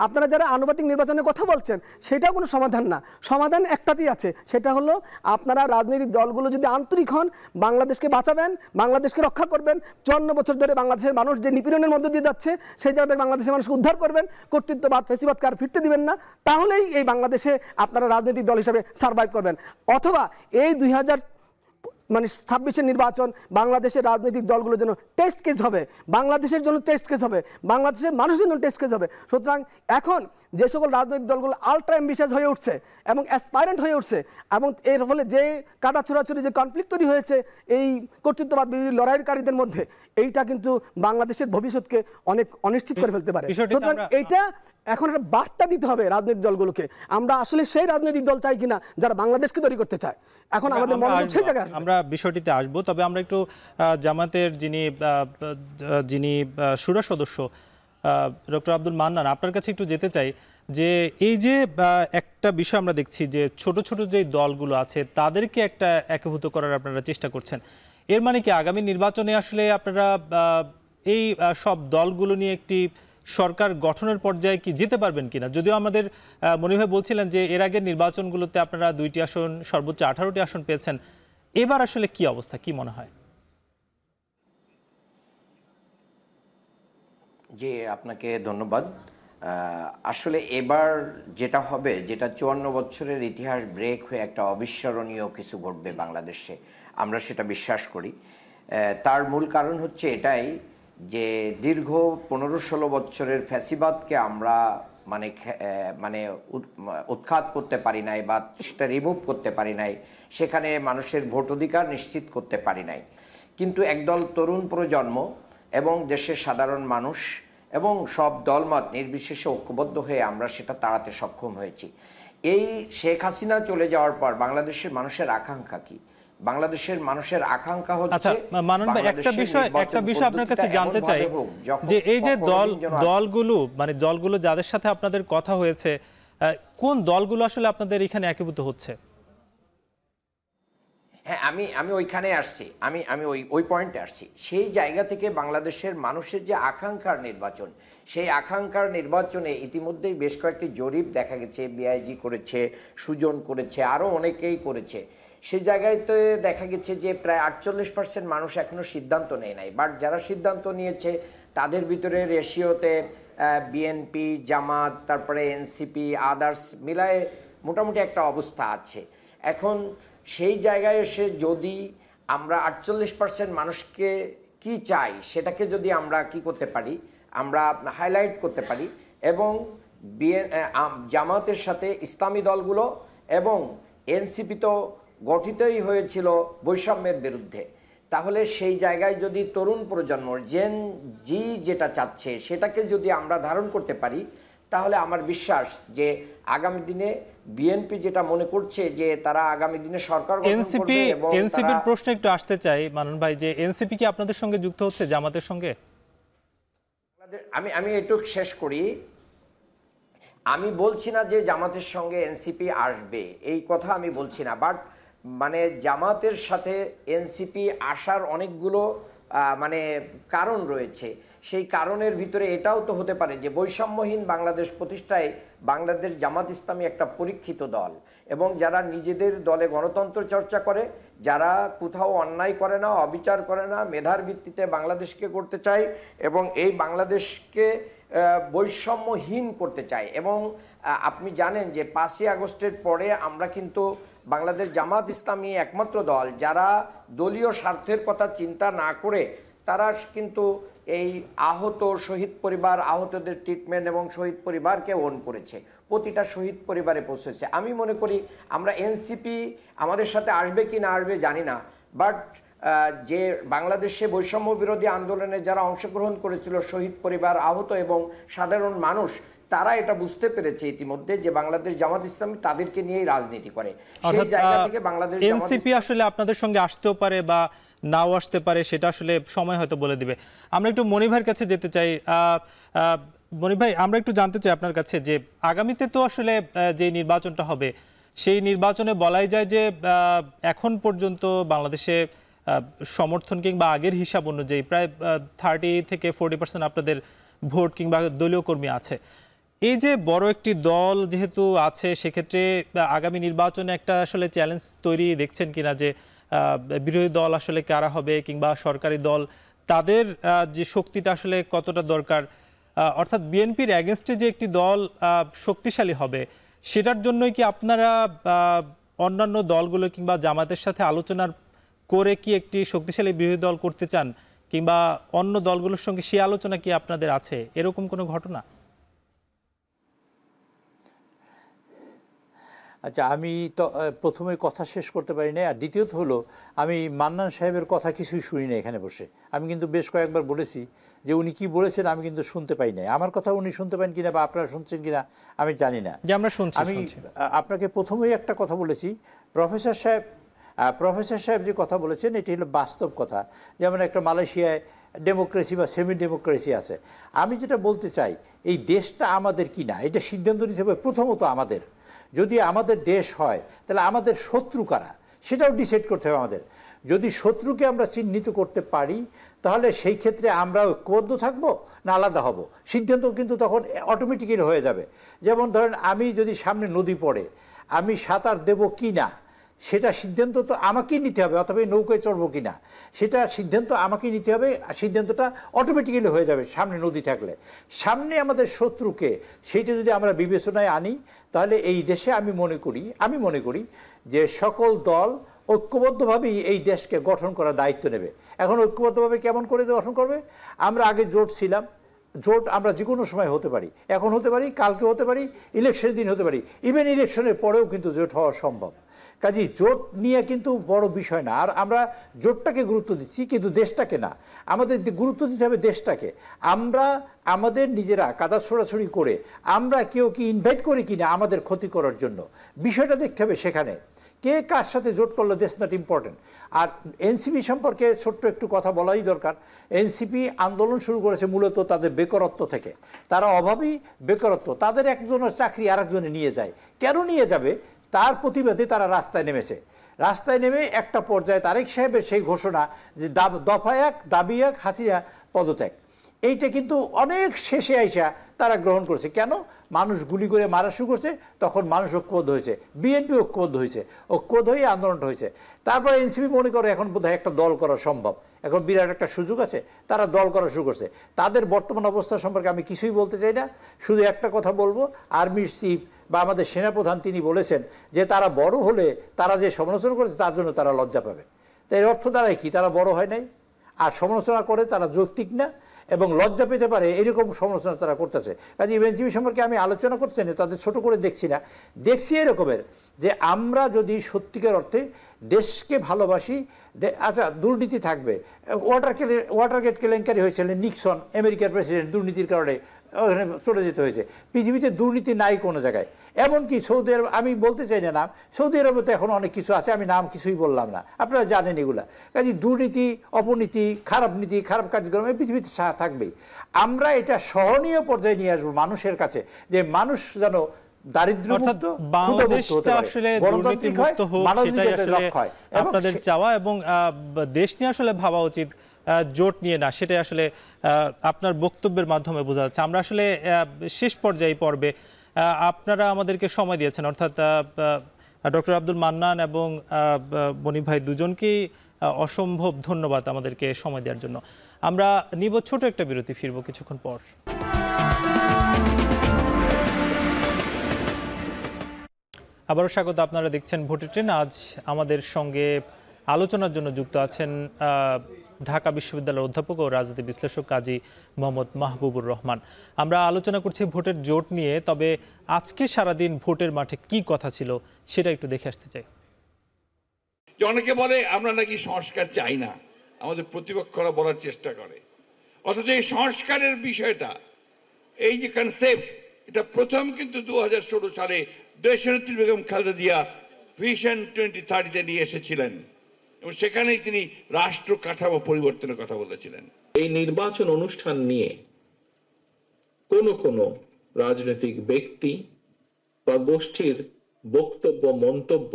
আপনারা যারা আনুপাতিক নির্বাচনের কথা বলছেন, সেটাও কোনো সমাধান না। সমাধান একটাতেই আছে, সেটা হলো আপনারা রাজনৈতিক দলগুলো যদি আন্তরিক হন, বাংলাদেশকে বাঁচাবেন, বাংলাদেশকে রক্ষা করবেন, 54 বছর ধরে বাংলাদেশের মানুষ যে নিপীড়নের মধ্য দিয়ে যাচ্ছে, সেই জায়গায় বাংলাদেশের মানুষকে উদ্ধার করবেন, কর্তৃত্ববাদ ফেসিবাদকে আর ফিরতে দিবেন না, তাহলেই এই বাংলাদেশে আপনারা রাজনৈতিক দল হিসেবে সার্ভাইভ করবেন। অথবা এই 2026 নির্বাচন বাংলাদেশের রাজনৈতিক দলগুলোর জন্য টেস্ট কেস হবে, বাংলাদেশের জন্য টেস্ট কেস হবে, বাংলাদেশের মানুষের জন্য টেস্ট কেস হবে। সুতরাং এখন যে সকল রাজনৈতিক দলগুলো আলট্রা অ্যাম্বিশাস হয়ে উঠছে এবং অ্যাসপাইরেন্ট হয়ে উঠছে, এবং এর ফলে যে কাদা ছোড়াছুড়ি, যে কনফ্লিক্ট তৈরি হয়েছে এই কর্তৃত্ববাদ বিরোধী লড়াইকারীদের মধ্যে, এইটা কিন্তু বাংলাদেশের ভবিষ্যৎকে অনেক অনিশ্চিত করে ফেলতে পারে। সুতরাং এইটা এখন একটা বার্তা দিতে হবে রাজনৈতিক দলগুলোকে, আমরা আসলে সেই রাজনৈতিক দল চাই কিনা যারা বাংলাদেশকে তৈরি করতে চায়। এখন আমাদের মনোযোগ সেই জায়গায় আসবে। আমরা বিষয়টিতে আসবো, তবে আমরা একটু জামাতের যিনি শুরা সদস্য ডক্টর আব্দুল মান্নান, আপনার কাছে একটু যেতে চাই যে এই যে একটা বিষয় আমরা দেখছি যে ছোট ছোট যে দলগুলো আছে তাদেরকে একটা একীভূত করার আপনারা চেষ্টা করছেন, এর মানে কি আগামী নির্বাচনে আসলে আপনারা এই সব দলগুলো নিয়ে একটি সরকার গঠনের পর্যায়ে কি যেতে পারবেন কিনা? যদিও আমাদের মনির ভাই বলছিলেন যে এর আগের নির্বাচনগুলোতে আপনারা 2টি আসন, সর্বোচ্চ 18টি আসন পেয়েছেন, এবার আসলে কি অবস্থা, কি মনে হয়? জি, আপনাকে ধন্যবাদ। আসলে এবার যেটা হবে, যেটা 54 বছরের ইতিহাস ব্রেক হয়ে একটা অবিস্মরণীয় কিছু ঘটবে বাংলাদেশে, আমরা সেটা বিশ্বাস করি। তার মূল কারণ হচ্ছে এটাই যে দীর্ঘ 15-16 বছরের ফ্যাসিবাদকে আমরা মানে উৎখাত করতে পারি নাই, বা সেটা রিমুভ করতে পারি নাই, সেখানে মানুষের ভোট অধিকার নিশ্চিত করতে পারি নাই। কিন্তু একদল তরুণ প্রজন্ম এবং দেশের সাধারণ মানুষ এবং সব দলমত নির্বিশেষে ঐক্যবদ্ধ হয়ে আমরা সেটা তাড়াতে সক্ষম হয়েছি। এই শেখ হাসিনা চলে যাওয়ার পর বাংলাদেশের মানুষের আকাঙ্ক্ষা কি? বাংলাদেশের মানুষের আকাঙ্ক্ষা হচ্ছে, আচ্ছা মানন ভাই, একটা বিষয় আপনার কাছে জানতে চাই যে এই যে দলগুলো যাদের সাথে আপনাদের কথা হয়েছে, কোন দলগুলো আসলে আপনাদের এখানে একীভূত হচ্ছে? হ্যাঁ, আমি ওইখানে আসছি, আমি ওই পয়েন্টে আসছি। সেই জায়গা থেকে বাংলাদেশের মানুষের যে আকাঙ্ক্ষার নির্বাচন, সেই আকাঙ্ক্ষার নির্বাচনে ইতিমধ্যেই বেশ কয়েকটি জরিপ দেখা গেছে, বিআইজি করেছে, সুজন করেছে, আরও অনেকেই করেছে। সেই জায়গায় তো দেখা গেছে যে প্রায় 48% মানুষ এখনও সিদ্ধান্ত নেয় নাই, বাট যারা সিদ্ধান্ত নিয়েছে তাদের ভিতরে রেশিওতে বিএনপি, জামাত, তারপরে এনসিপি, আদার্স মিলায়ে মোটামুটি একটা অবস্থা আছে। এখন সেই জায়গায় এসে যদি আমরা 48% মানুষকে কি চাই সেটাকে যদি আমরা কি করতে পারি, আমরা হাইলাইট করতে পারি, এবং জামাতের সাথে ইসলামী দলগুলো এবং এনসিপি তো গঠিতই হয়েছিল বৈষম্যের বিরুদ্ধে, তাহলে সেই জায়গায় যদি তরুণ প্রজন্ম জেন জি যেটা চাচ্ছে সেটাকে যদি আমরা ধারণ করতে পারি, তাহলে আমার বিশ্বাস যে আগামী দিনে বিএনপি যেটা মনে করছে যে তারা আগামী দিনে সরকার গঠন করবে। এবং এনসিপির প্রশ্ন একটু আসতে চাই মানন ভাই, যে এনসিপি কি আপনাদের সঙ্গে যুক্ত হচ্ছে জামাতের সঙ্গে? আমি একটু শেষ করি। আমি বলছি না যে জামাতের সঙ্গে এনসিপি আসবে, এই কথা আমি বলছি না, বাট মানে জামাতের সাথে এনসিপি আসার অনেকগুলো কারণ রয়েছে। সেই কারণের ভিতরে এটাও তো হতে পারে যে বৈষম্যহীন বাংলাদেশ প্রতিষ্ঠায় বাংলাদেশ জামাত ইসলামী একটা পরীক্ষিত দল, এবং যারা নিজেদের দলে গণতন্ত্র চর্চা করে, যারা কোথাও অন্যায় করে না, অবিচার করে না, মেধার ভিত্তিতে বাংলাদেশকে করতে চায়, এবং এই বাংলাদেশকে বৈষম্যহীন করতে চায়। এবং আপনি জানেন যে 5ই আগস্টের পরে আমরা কিন্তু বাংলাদেশ জামাত ইসলামী একমাত্র দল যারা দলীয় স্বার্থের কথা চিন্তা না করে তারা কিন্তু এই আহত শহীদ পরিবার, আহতদের ট্রিটমেন্ট এবং শহীদ পরিবারকে ওন করেছে, প্রতিটা শহীদ পরিবারে পৌঁছেছে। আমি মনে করি আমরা এনসিপি আমাদের সাথে আসবে কি না আসবে জানি না, বাট যে বাংলাদেশে বৈষম্য বিরোধী আন্দোলনে যারা অংশগ্রহণ করেছিল, শহীদ পরিবার, আহত এবং সাধারণ মানুষ, তারা এটা বুঝতে পেরেছে ইতিমধ্যে যে বাংলাদেশ জামাত ইসলামী তাদেরকে নিয়েই রাজনীতি করে। সেই জায়গা থেকে বাংলাদেশ এনসিপি আসলে আপনাদের সঙ্গে আসতেও পারে বা নাও আসতে পারে, সেটা আসলে সময় হয়তো বলে দিবে। আমরা একটু মনি ভাইয়ের কাছে যেতে চাই। মনি ভাই, আমরা একটু জানতে চাই আপনার কাছে যে আগামীতে তো আসলে যে নির্বাচনটা হবে সেই নির্বাচনে বলাই যায় যে এখন পর্যন্ত বাংলাদেশে সমর্থন কিংবা আগের হিসাব অনুযায়ী প্রায় 30 থেকে 40% আপনাদের ভোট কিংবা দলীয় কর্মী আছে। এই যে বড় একটি দল যেহেতু আছে, সেক্ষেত্রে আগামী নির্বাচনে একটা আসলে চ্যালেঞ্জ তৈরি দেখছেন কিনা যে বিরোধী দল আসলে কারা হবে কিংবা সরকারি দল তাদের যে শক্তিটা আসলে কতটা দরকার, অর্থাৎ বিএনপির এগেনস্টে যে একটি দল শক্তিশালী হবে সেটার জন্যই কি আপনারা অন্যান্য দলগুলো কিংবা জামাতের সাথে আলোচনার করে কি একটি শক্তিশালী বিরোধী দল করতে চান, কিংবা অন্য দলগুলোর সঙ্গে সেই আলোচনা কি আপনাদের আছে, এরকম কোনো ঘটনা? আচ্ছা, আমি তো প্রথমে কথা শেষ করতে পারি না, আর দ্বিতীয়ত হলো আমি মান্নান সাহেবের কথা কিছুই শুনি না এখানে বসে। আমি কিন্তু বেশ কয়েকবার বলেছি যে উনি কি বলেছেন আমি কিন্তু শুনতে পাই নাই। আমার কথা উনি শুনতে পান কিনা বা আপনারা শুনছেন কিনা আমি জানি না। আমি আপনাকে প্রথমেই একটা কথা বলেছি, প্রফেসর সাহেব যে কথা বলেছেন এটি হলো বাস্তব কথা। যেমন একটা মালয়েশিয়ায় ডেমোক্রেসি বা সেমি ডেমোক্রেসি আছে। আমি যেটা বলতে চাই, এই দেশটা আমাদের কি না এটা সিদ্ধান্ত নিতে হবে প্রথমত আমাদের। যদি আমাদের দেশ হয় তাহলে আমাদের শত্রু কারা সেটাও ডিসাইড করতে হবে আমাদের। যদি শত্রুকে আমরা চিহ্নিত করতে পারি তাহলে সেই ক্ষেত্রে আমরা ঐক্যবদ্ধ থাকবো না আলাদা হব, সিদ্ধান্ত কিন্তু তখন অটোমেটিক্যালি হয়ে যাবে। যেমন ধরেন আমি যদি সামনে নদী পড়ে আমি সাঁতার দেব কি না সেটা সিদ্ধান্ত তো আমাকেই নিতে হবে, অথবা নৌকায় চড়বো কি না সেটা সিদ্ধান্ত আমাকেই নিতে হবে। সিদ্ধান্তটা অটোমেটিক্যালি হয়ে যাবে সামনে নদী থাকলে। সামনে আমাদের শত্রুকে সেইটা যদি আমরা বিবেচনায় আনি তাহলে এই দেশে আমি মনে করি যে সকল দল ঐক্যবদ্ধভাবেই এই দেশকে গঠন করার দায়িত্ব নেবে। এখন ঐক্যবদ্ধভাবে কেমন করে গঠন করবে? আমরা আগে জোট ছিলাম, জোট আমরা যে কোনো সময় হতে পারি, এখন হতে পারি, কালকে হতে পারি, ইলেকশনের দিন হতে পারি, ইভেন ইলেকশনের পরেও কিন্তু জোট হওয়া সম্ভব। কাজেই জোট নিয়ে কিন্তু বড় বিষয় না। আর আমরা জোটটাকে গুরুত্ব দিচ্ছি কিন্তু দেশটাকে না। আমাদের গুরুত্ব দিতে হবে দেশটাকে। আমরা আমাদের নিজেরা কাদা ছোড়াছড়ি করে আমরা কেউ কি ইনভাইট করি কিনা আমাদের ক্ষতি করার জন্য, বিষয়টা দেখতে হবে সেখানে। কে কার সাথে জোট করলো দ্যাটস নট ইম্পর্টেন্ট। আর এনসিপি সম্পর্কে ছোট্ট একটু কথা বলাই দরকার। এনসিপি আন্দোলন শুরু করেছে মূলত তাদের বেকারত্ব থেকে। তারা অভাবী বেকারত্ব, তাদের একজনের চাকরি আরেকজনে নিয়ে যায়। কেন নিয়ে যাবে তার প্রতিবাদে তারা রাস্তায় নেমেছে। রাস্তায় নেমে একটা পর্যায়ে তারেক সাহেবের সেই ঘোষণা যে দফা 1 দাবি 1 হাসিনা পদত্যাগ, এইটা কিন্তু অনেক শেষে আইসা তারা গ্রহণ করেছে। কেন? মানুষ গুলি করে মারা শুরু করছে, তখন মানুষ ঐক্যবদ্ধ হয়েছে, বিএনপি ঐক্যবদ্ধ হয়েছে, ঐক্যবদ্ধ হয়ে আন্দোলনটা হয়েছে। তারপরে এনসিপি মনে করে এখন বোধহয় একটা দল করা সম্ভব, এখন বিরাট একটা সুযোগ আছে, তারা দল করা শুরু করছে। তাদের বর্তমান অবস্থা সম্পর্কে আমি কিছুই বলতে চাই না, শুধু একটা কথা বলবো, আর্মির চিফ বা আমাদের সেনাপ্রধান তিনি বলেছেন যে তারা বড় হলে তারা যে সমালোচনা করেছে তার জন্য তারা লজ্জা পাবে। তাই এর অর্থ দাঁড়ায় কি? তারা বড় হয় নাই, আর সমালোচনা করে তারা যৌক্তিক না এবং লজ্জা পেতে পারে এরকম সমালোচনা তারা করতেছে। কাজে এনসিপি সম্পর্কে আমি আলোচনা করতে না, তাদের ছোট করে দেখছি না, দেখছি এরকমের যে আমরা যদি সত্যিকার অর্থে দেশকে ভালোবাসি। আচ্ছা, দুর্নীতি থাকবে, ওয়াটারগেট কেলেঙ্কারি হয়েছিল, নিক্সন আমেরিকার প্রেসিডেন্ট দুর্নীতির কারণে ওখানে চলে যেতে হয়েছে। পৃথিবীতে দুর্নীতি নাই কোনো জায়গায়, এমনকি সৌদি আরব, আমি বলতে চাই না নাম, সৌদি আরবে তো এখন অনেক কিছু আছে, আমি নাম কিছুই বললাম না, আপনারা জানেন এগুলা। কাজে দুর্নীতি, অপনীতি, খারাপ নীতি, খারাপ কার্যক্রম এই পৃথিবীতে থাকবেই। আমরা এটা সহনীয় পর্যায়ে নিয়ে আসবো মানুষের কাছে, যে মানুষ যেন দারিদ্র্যমুক্ত, আপনাদের চাওয়া এবং দেশ নিয়ে আসলে ভাবা উচিত, জোট নিয়ে না, সেটাই আসলে আপনার বক্তব্যের মাধ্যমে বোঝা যাচ্ছে। আমরা আসলে শেষ পর্যায়ে পর্বে আপনারা আমাদেরকে সময় দিয়েছেন, অর্থাৎ ডক্টর আব্দুল মান্নান এবং মনি ভাই দুজনকেই অসম্ভব ধন্যবাদ আমাদেরকে সময় দেওয়ার জন্য। আমরা নিব ছোট একটা বিরতি, ফিরবো কিছুক্ষণ পর। আবারও স্বাগত। আপনারা দেখছেন ভোটের ট্রেন। আজ আমাদের সঙ্গে আলোচনার জন্য যুক্ত আছেন ঢাকা বিশ্ববিদ্যালয়ের অধ্যাপক ও রাজনীতি বিশ্লেষক কাজী মোহাম্মদ মাহবুবুর রহমান। আমরা আলোচনা করছি ভোটের জোট নিয়ে। তবে আজকে সারাদিন ভোটের মাঠে কি কথা ছিল সেটা একটু দেখে আসতে চাই। অনেকে বলে আমরা নাকি সংস্কার চাই না, আমাদের প্রতিপক্ষরা বলার চেষ্টা করে, অথচ এই সংস্কারের বিষয়টা, এই যে কনসেপ্ট, এটা প্রথম কিন্তু 2016 সালে দেশনেত্রী বেগম খালেদা জিয়া ভিশন 2030-তে নিয়ে এসেছিলেন এবং সেখানেই তিনি রাষ্ট্র কাঠামো পরিবর্তনের কথা বলেছিলেন। এই নির্বাচন অনুষ্ঠান নিয়ে কোন রাজনৈতিক ব্যক্তি বা গোষ্ঠীর বক্তব্য, মন্তব্য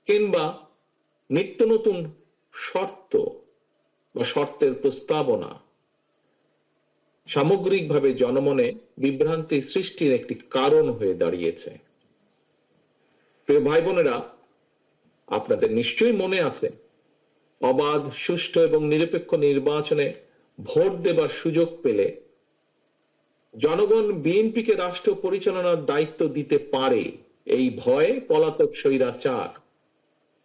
কিংবা নিত্য নতুন শর্ত বা শর্তের প্রস্তাবনা সামগ্রিকভাবে জনমনে বিভ্রান্তি সৃষ্টির একটি কারণ হয়ে দাঁড়িয়েছে। প্রিয় ভাই বোনেরা, আপনাদের নিশ্চয়ই মনে আছে অবাধ, সুষ্ঠু এবং নিরপেক্ষ নির্বাচনে ভোট দেবার সুযোগ পেলে জনগণ বিএনপিকে রাষ্ট্র পরিচালনার দায়িত্ব দিতে পারে এই ভয়ে পলাতক স্বৈরাচার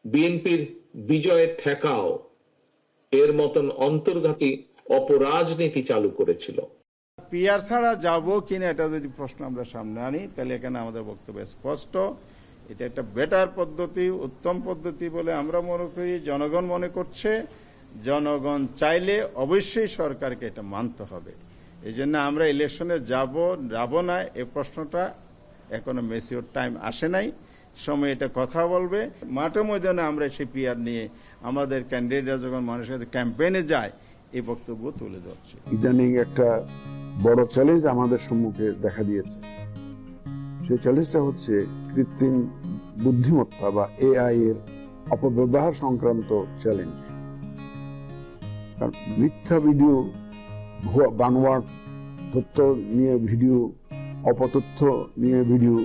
বিএনপির বিজয়ের ঠেকাও এর মতন অন্তর্ঘাতী অপরাজনীতি চালু করেছিল। পিআর ছাড়া যাবো কিনা এটা যদি প্রশ্ন আমরা সামনে আনি, তাহলে এখানে আমাদের বক্তব্য স্পষ্ট। এটা একটা বেটার পদ্ধতি, উত্তম পদ্ধতি বলে আমরা মনে করি। জনগণ মনে করছে, জনগণ চাইলে অবশ্যই সরকারকে এটা মানতে হবে। এই জন্য আমরা ইলেকশনে যাব না এই প্রশ্নটা এখনো ম্যাচিওর টাইম আসে নাই। সময় এটা কথা বলবে। মাঠে ময়দানে আমরা সেই পিআর নিয়ে আমাদের ক্যান্ডিডেটরা যখন মানুষের কাছে ক্যাম্পেইনে যায় এই বক্তব্য তুলে ধরছে। ইদানিং একটা বড় চ্যালেঞ্জ আমাদের সম্মুখে দেখা দিয়েছে। সেই চ্যালেঞ্জটা হচ্ছে কৃত্রিম বুদ্ধিমত্তা বা এআই এর অপব্যবহার সংক্রান্ত চ্যালেঞ্জ। কারণ মিথ্যা ভিডিও, বানোয়াট তথ্য নিয়ে ভিডিও, অপতথ্য নিয়ে ভিডিও,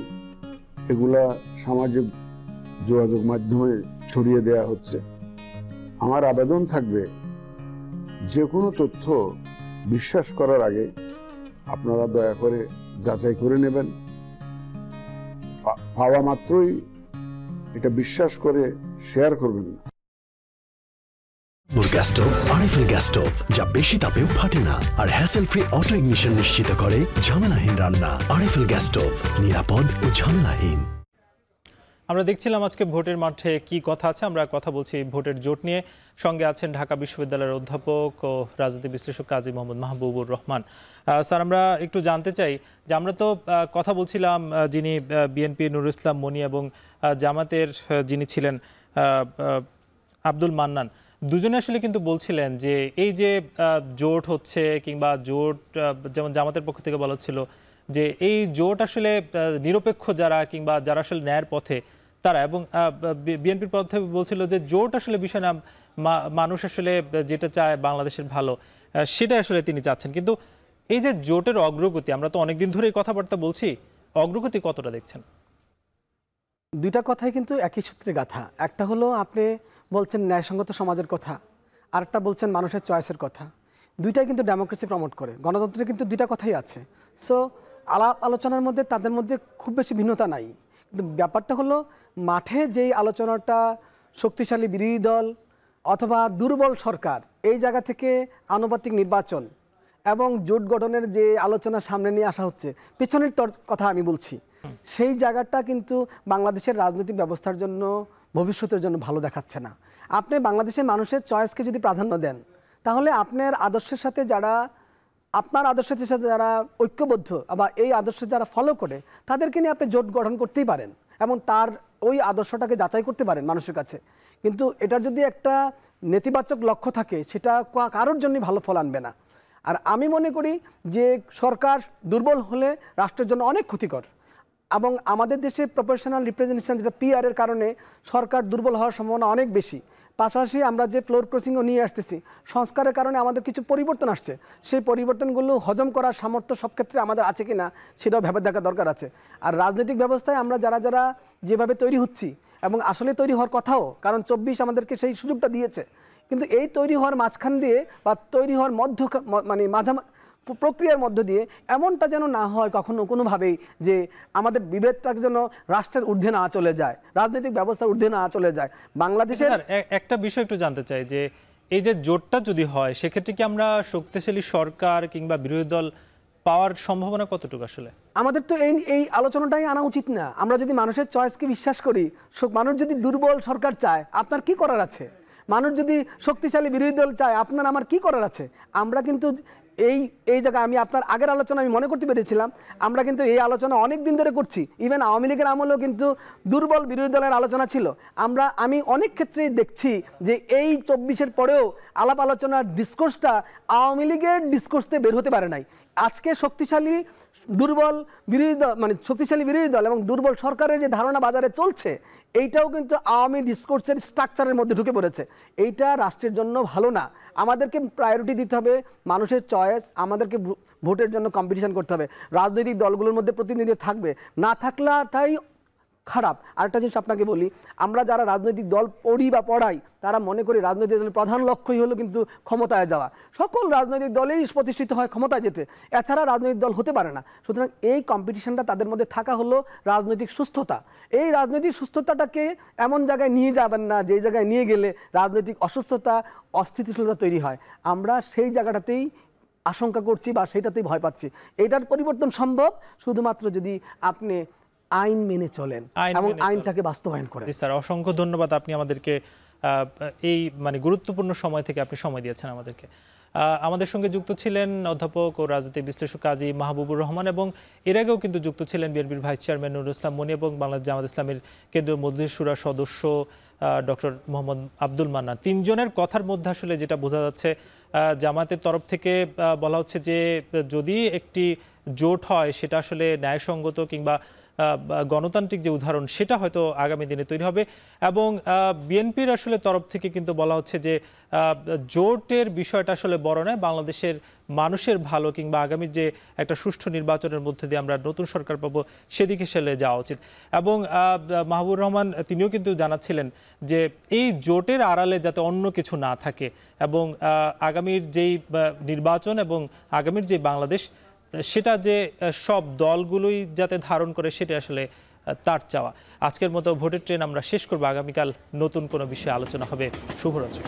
এগুলা সামাজিক যোগাযোগ মাধ্যমে ছড়িয়ে দেয়া হচ্ছে। আমার আবেদন থাকবে, যে কোনো তথ্য বিশ্বাস করার আগে আপনারা দয়া করে যাচাই করে নেবেন। পাওয়া মাত্রই এটা বিশ্বাস করে শেয়ার করবেন না। Gas stove, RFL gas stove, যা বেশি তাপেও ফাটে না আর হ্যাসেল ফ্রি অটো ইগনিশন নিশ্চিত করে ঝামেলাহীন রান্না। আরএফএল গ্যাস স্টোভ, নিরাপদ ও ঝামেলাহীন। আমরা দেখছিলাম আজকে ভোটের মাঠে কি কথা আছে। আমরা কথা বলছি ভোটের জোট নিয়ে। সঙ্গে আছেন ঢাকা বিশ্ববিদ্যালয়ের অধ্যাপক ও রাজনীতি বিশ্লেষক কাজী মোহাম্মদ মাহবুবুর রহমান। স্যার, আমরা একটু জানতে চাই যে আমরা তো কথা বলছিলাম যিনি বিএনপি নুরুল ইসলাম মনি এবং জামাতের যিনি ছিলেন আব্দুল মান্নান, দুজনে আসলে কিন্তু বলছিলেন যে এই যে জোট হচ্ছে কিংবা জোট, যেমন জামাতের পক্ষ থেকে বলা হচ্ছিল যে এই জোট আসলে নিরপেক্ষ যারা কিংবা যারা আসলে ন্যায়ের পথে তারা, এবং বিএনপির পথে বলছিল যে জোট আসলে বিষয় না, মানুষ আসলে যেটা চায় বাংলাদেশের ভালো সেটা আসলে তিনি চাচ্ছেন। কিন্তু এই যে জোটের অগ্রগতি, আমরা তো অনেকদিন ধরে এই কথাবার্তা বলছি, অগ্রগতি কতটা দেখছেন? দুইটা কথাই কিন্তু একই সূত্রে গাথা। একটা হলো আপনি বলছেন ন্যায়সঙ্গত সমাজের কথা, আরেকটা বলছেন মানুষের চয়েসের কথা। দুইটাই কিন্তু ডেমোক্রেসি প্রমোট করে। গণতন্ত্রে কিন্তু দুইটা কথাই আছে। সো আলাপ আলোচনার মধ্যে তাদের মধ্যে খুব বেশি ভিন্নতা নাই। কিন্তু ব্যাপারটা হলো মাঠে যেই আলোচনাটা শক্তিশালী বিরোধী দল অথবা দুর্বল সরকার, এই জায়গা থেকে আনুপাতিক নির্বাচন এবং জোট গঠনের যে আলোচনা সামনে নিয়ে আসা হচ্ছে, পেছনের কথা আমি বলছি, সেই জায়গাটা কিন্তু বাংলাদেশের রাজনৈতিক ব্যবস্থার জন্য, ভবিষ্যতের জন্য ভালো দেখাচ্ছে না। আপনি বাংলাদেশের মানুষের চয়েসকে যদি প্রাধান্য দেন, তাহলে আপনার আদর্শের সাথে যারা, আপনার আদর্শের সাথে যারা ঐক্যবদ্ধ বা এই আদর্শ যারা ফলো করে, তাদেরকে নিয়ে আপনি জোট গঠন করতেই পারেন এবং তার ওই আদর্শটাকে যাচাই করতে পারেন মানুষের কাছে। কিন্তু এটার যদি একটা নেতিবাচক লক্ষ্য থাকে, সেটা কারোর জন্যই ভালো ফল আনবে না। আর আমি মনে করি যে সরকার দুর্বল হলে রাষ্ট্রের জন্য অনেক ক্ষতিকর, এবং আমাদের দেশে প্রপোর্শনাল রিপ্রেজেন্টেশন যেটা পিআর এর কারণে সরকার দুর্বল হওয়ার সম্ভাবনা অনেক বেশি। পাশাপাশি আমরা যে ফ্লোর ক্রসিংও নিয়ে আসতেছি, সংস্কারের কারণে আমাদের কিছু পরিবর্তন আসছে। সেই পরিবর্তনগুলো হজম করার সামর্থ্য সব ক্ষেত্রে আমাদের আছে কি না সেটাও ভেবে দেখা দরকার আছে। আর রাজনৈতিক ব্যবস্থায় আমরা যারা যেভাবে তৈরি হচ্ছি, এবং আসলে তৈরি হওয়ার কথাও, কারণ 24 আমাদেরকে সেই সুযোগটা দিয়েছে, কিন্তু এই তৈরি হওয়ার মাঝখান দিয়ে বা তৈরি হওয়ার প্রক্রিয়ার মধ্য দিয়ে এমনটা যেন না হয় কখনো কোনোভাবেই যে আমাদের বিভেদটা যেন রাষ্ট্রের ঊর্ধ্বে না চলে যায়, রাজনৈতিক ব্যবস্থার ঊর্ধ্বে না চলে যায়। বাংলাদেশের একটা বিষয় একটু জানতে চাই যে এই যে জোটটা যদি হয় সেক্ষেত্রে কি আমরা শক্তিশালী সরকার কিংবা বিরোধী দল পাওয়ার সম্ভাবনা কতটুকু আসলে? আমাদের তো এই আলোচনাটাই আনা উচিত না। আমরা যদি মানুষের চয়েসকে বিশ্বাস করি, মানুষ যদি দুর্বল সরকার চায় আপনার কি করার আছে, মানুষ যদি শক্তিশালী বিরোধী দল চায় আপনার আমার কি করার আছে। আমরা কিন্তু এই জায়গায় আমি আপনার আগের আলোচনা আমি মনে করতে পেরেছিলাম, আমরা কিন্তু এই আলোচনা অনেক দিন ধরে করছি। ইভেন আওয়ামী লীগের আমলেও কিন্তু দুর্বল বিরোধী দলের আলোচনা ছিল। আমি অনেক ক্ষেত্রেই দেখছি যে এই 24-এর পরেও আলাপ আলোচনার ডিসকোর্সটা আওয়ামী লীগের ডিসকোর্সতে বের হতে পারে নাই। আজকে শক্তিশালী দুর্বল বিরোধী দল মানে শক্তিশালী বিরোধী দল এবং দুর্বল সরকারের যে ধারণা বাজারে চলছে এইটাও কিন্তু আওয়ামী ডিসকোর্সের স্ট্রাকচারের মধ্যে ঢুকে পড়েছে। এইটা রাষ্ট্রের জন্য ভালো না। আমাদেরকে প্রায়োরিটি দিতে হবে মানুষের চয়েস, আমাদেরকে ভোটের জন্য কম্পিটিশন করতে হবে। রাজনৈতিক দলগুলোর মধ্যে প্রতিনিধি থাকবে, না থাকলেটাই খারাপ। আরেকটা জিনিস আপনাকে বলি, আমরা যারা রাজনৈতিক দল পড়ি বা পড়াই তারা মনে করি রাজনৈতিক দলের প্রধান লক্ষ্যই হলো কিন্তু ক্ষমতায় যাওয়া। সকল রাজনৈতিক দলেই প্রতিষ্ঠিত হয় ক্ষমতায় যেতে, এছাড়া রাজনৈতিক দল হতে পারে না। সুতরাং এই কম্পিটিশনটা তাদের মধ্যে থাকা হলো রাজনৈতিক সুস্থতা। এই রাজনৈতিক সুস্থতাটাকে এমন জায়গায় নিয়ে যাবেন না যে জায়গায় নিয়ে গেলে রাজনৈতিক অসুস্থতা অস্থিতিশীলতা তৈরি হয়। আমরা সেই জায়গাটাতেই আশঙ্কা করছি বা সেইটাতেই ভয় পাচ্ছি। এইটার পরিবর্তন সম্ভব শুধুমাত্র যদি আপনি আইন মেনে চলেন এবং আইনটাকে বাস্তবায়ন করেন। স্যার, অসংখ্য ধন্যবাদ। আপনি আমাদেরকে এই গুরুত্বপূর্ণ সময় থেকে আপনি সময় দিয়েছেন আমাদেরকে। আমাদের সঙ্গে যুক্ত ছিলেন অধ্যাপক ও রাজনীতি বিশ্লেষক কাজী মাহবুবুর রহমান, এবং এর আগেও কিন্তু যুক্ত ছিলেন বিএনপির ভাইস চেয়ারম্যান নুরুল ইসলাম মনি এবং বাংলাদেশ জামাত ইসলামের কেন্দ্রীয় মজলিস শুরার সদস্য ডক্টর মোহাম্মদ আব্দুল মান্নান। তিনজনের কথার মধ্যে আসলে যেটা বোঝা যাচ্ছে, জামাতের তরফ থেকে বলা হচ্ছে যে যদি একটি জোট হয় সেটা আসলে ন্যায়সঙ্গত কিংবা গণতান্ত্রিক যে উদাহরণ সেটা হয়তো আগামী দিনে তৈরি হবে। এবং বিএনপির আসলে তরফ থেকে কিন্তু বলা হচ্ছে যে জোটের বিষয়টা আসলে বড় নয়, বাংলাদেশের মানুষের ভালো কিংবা আগামীর যে একটা সুষ্ঠু নির্বাচনের মধ্যে দিয়ে আমরা নতুন সরকার পাবো সেদিকে সেলে যাওয়া উচিত। এবং মাহবুবুর রহমান তিনিও কিন্তু জানাচ্ছিলেন যে এই জোটের আড়ালে যাতে অন্য কিছু না থাকে এবং আগামীর যেই নির্বাচন এবং আগামীর যে বাংলাদেশ সেটা যে সব দলগুলোই যাতে ধারণ করে সেটা আসলে তার চাওয়া। আজকের মতো ভোটের ট্রেন আমরা শেষ করবো। আগামীকাল নতুন কোনো বিষয়ে আলোচনা হবে। শুভরাত্রি।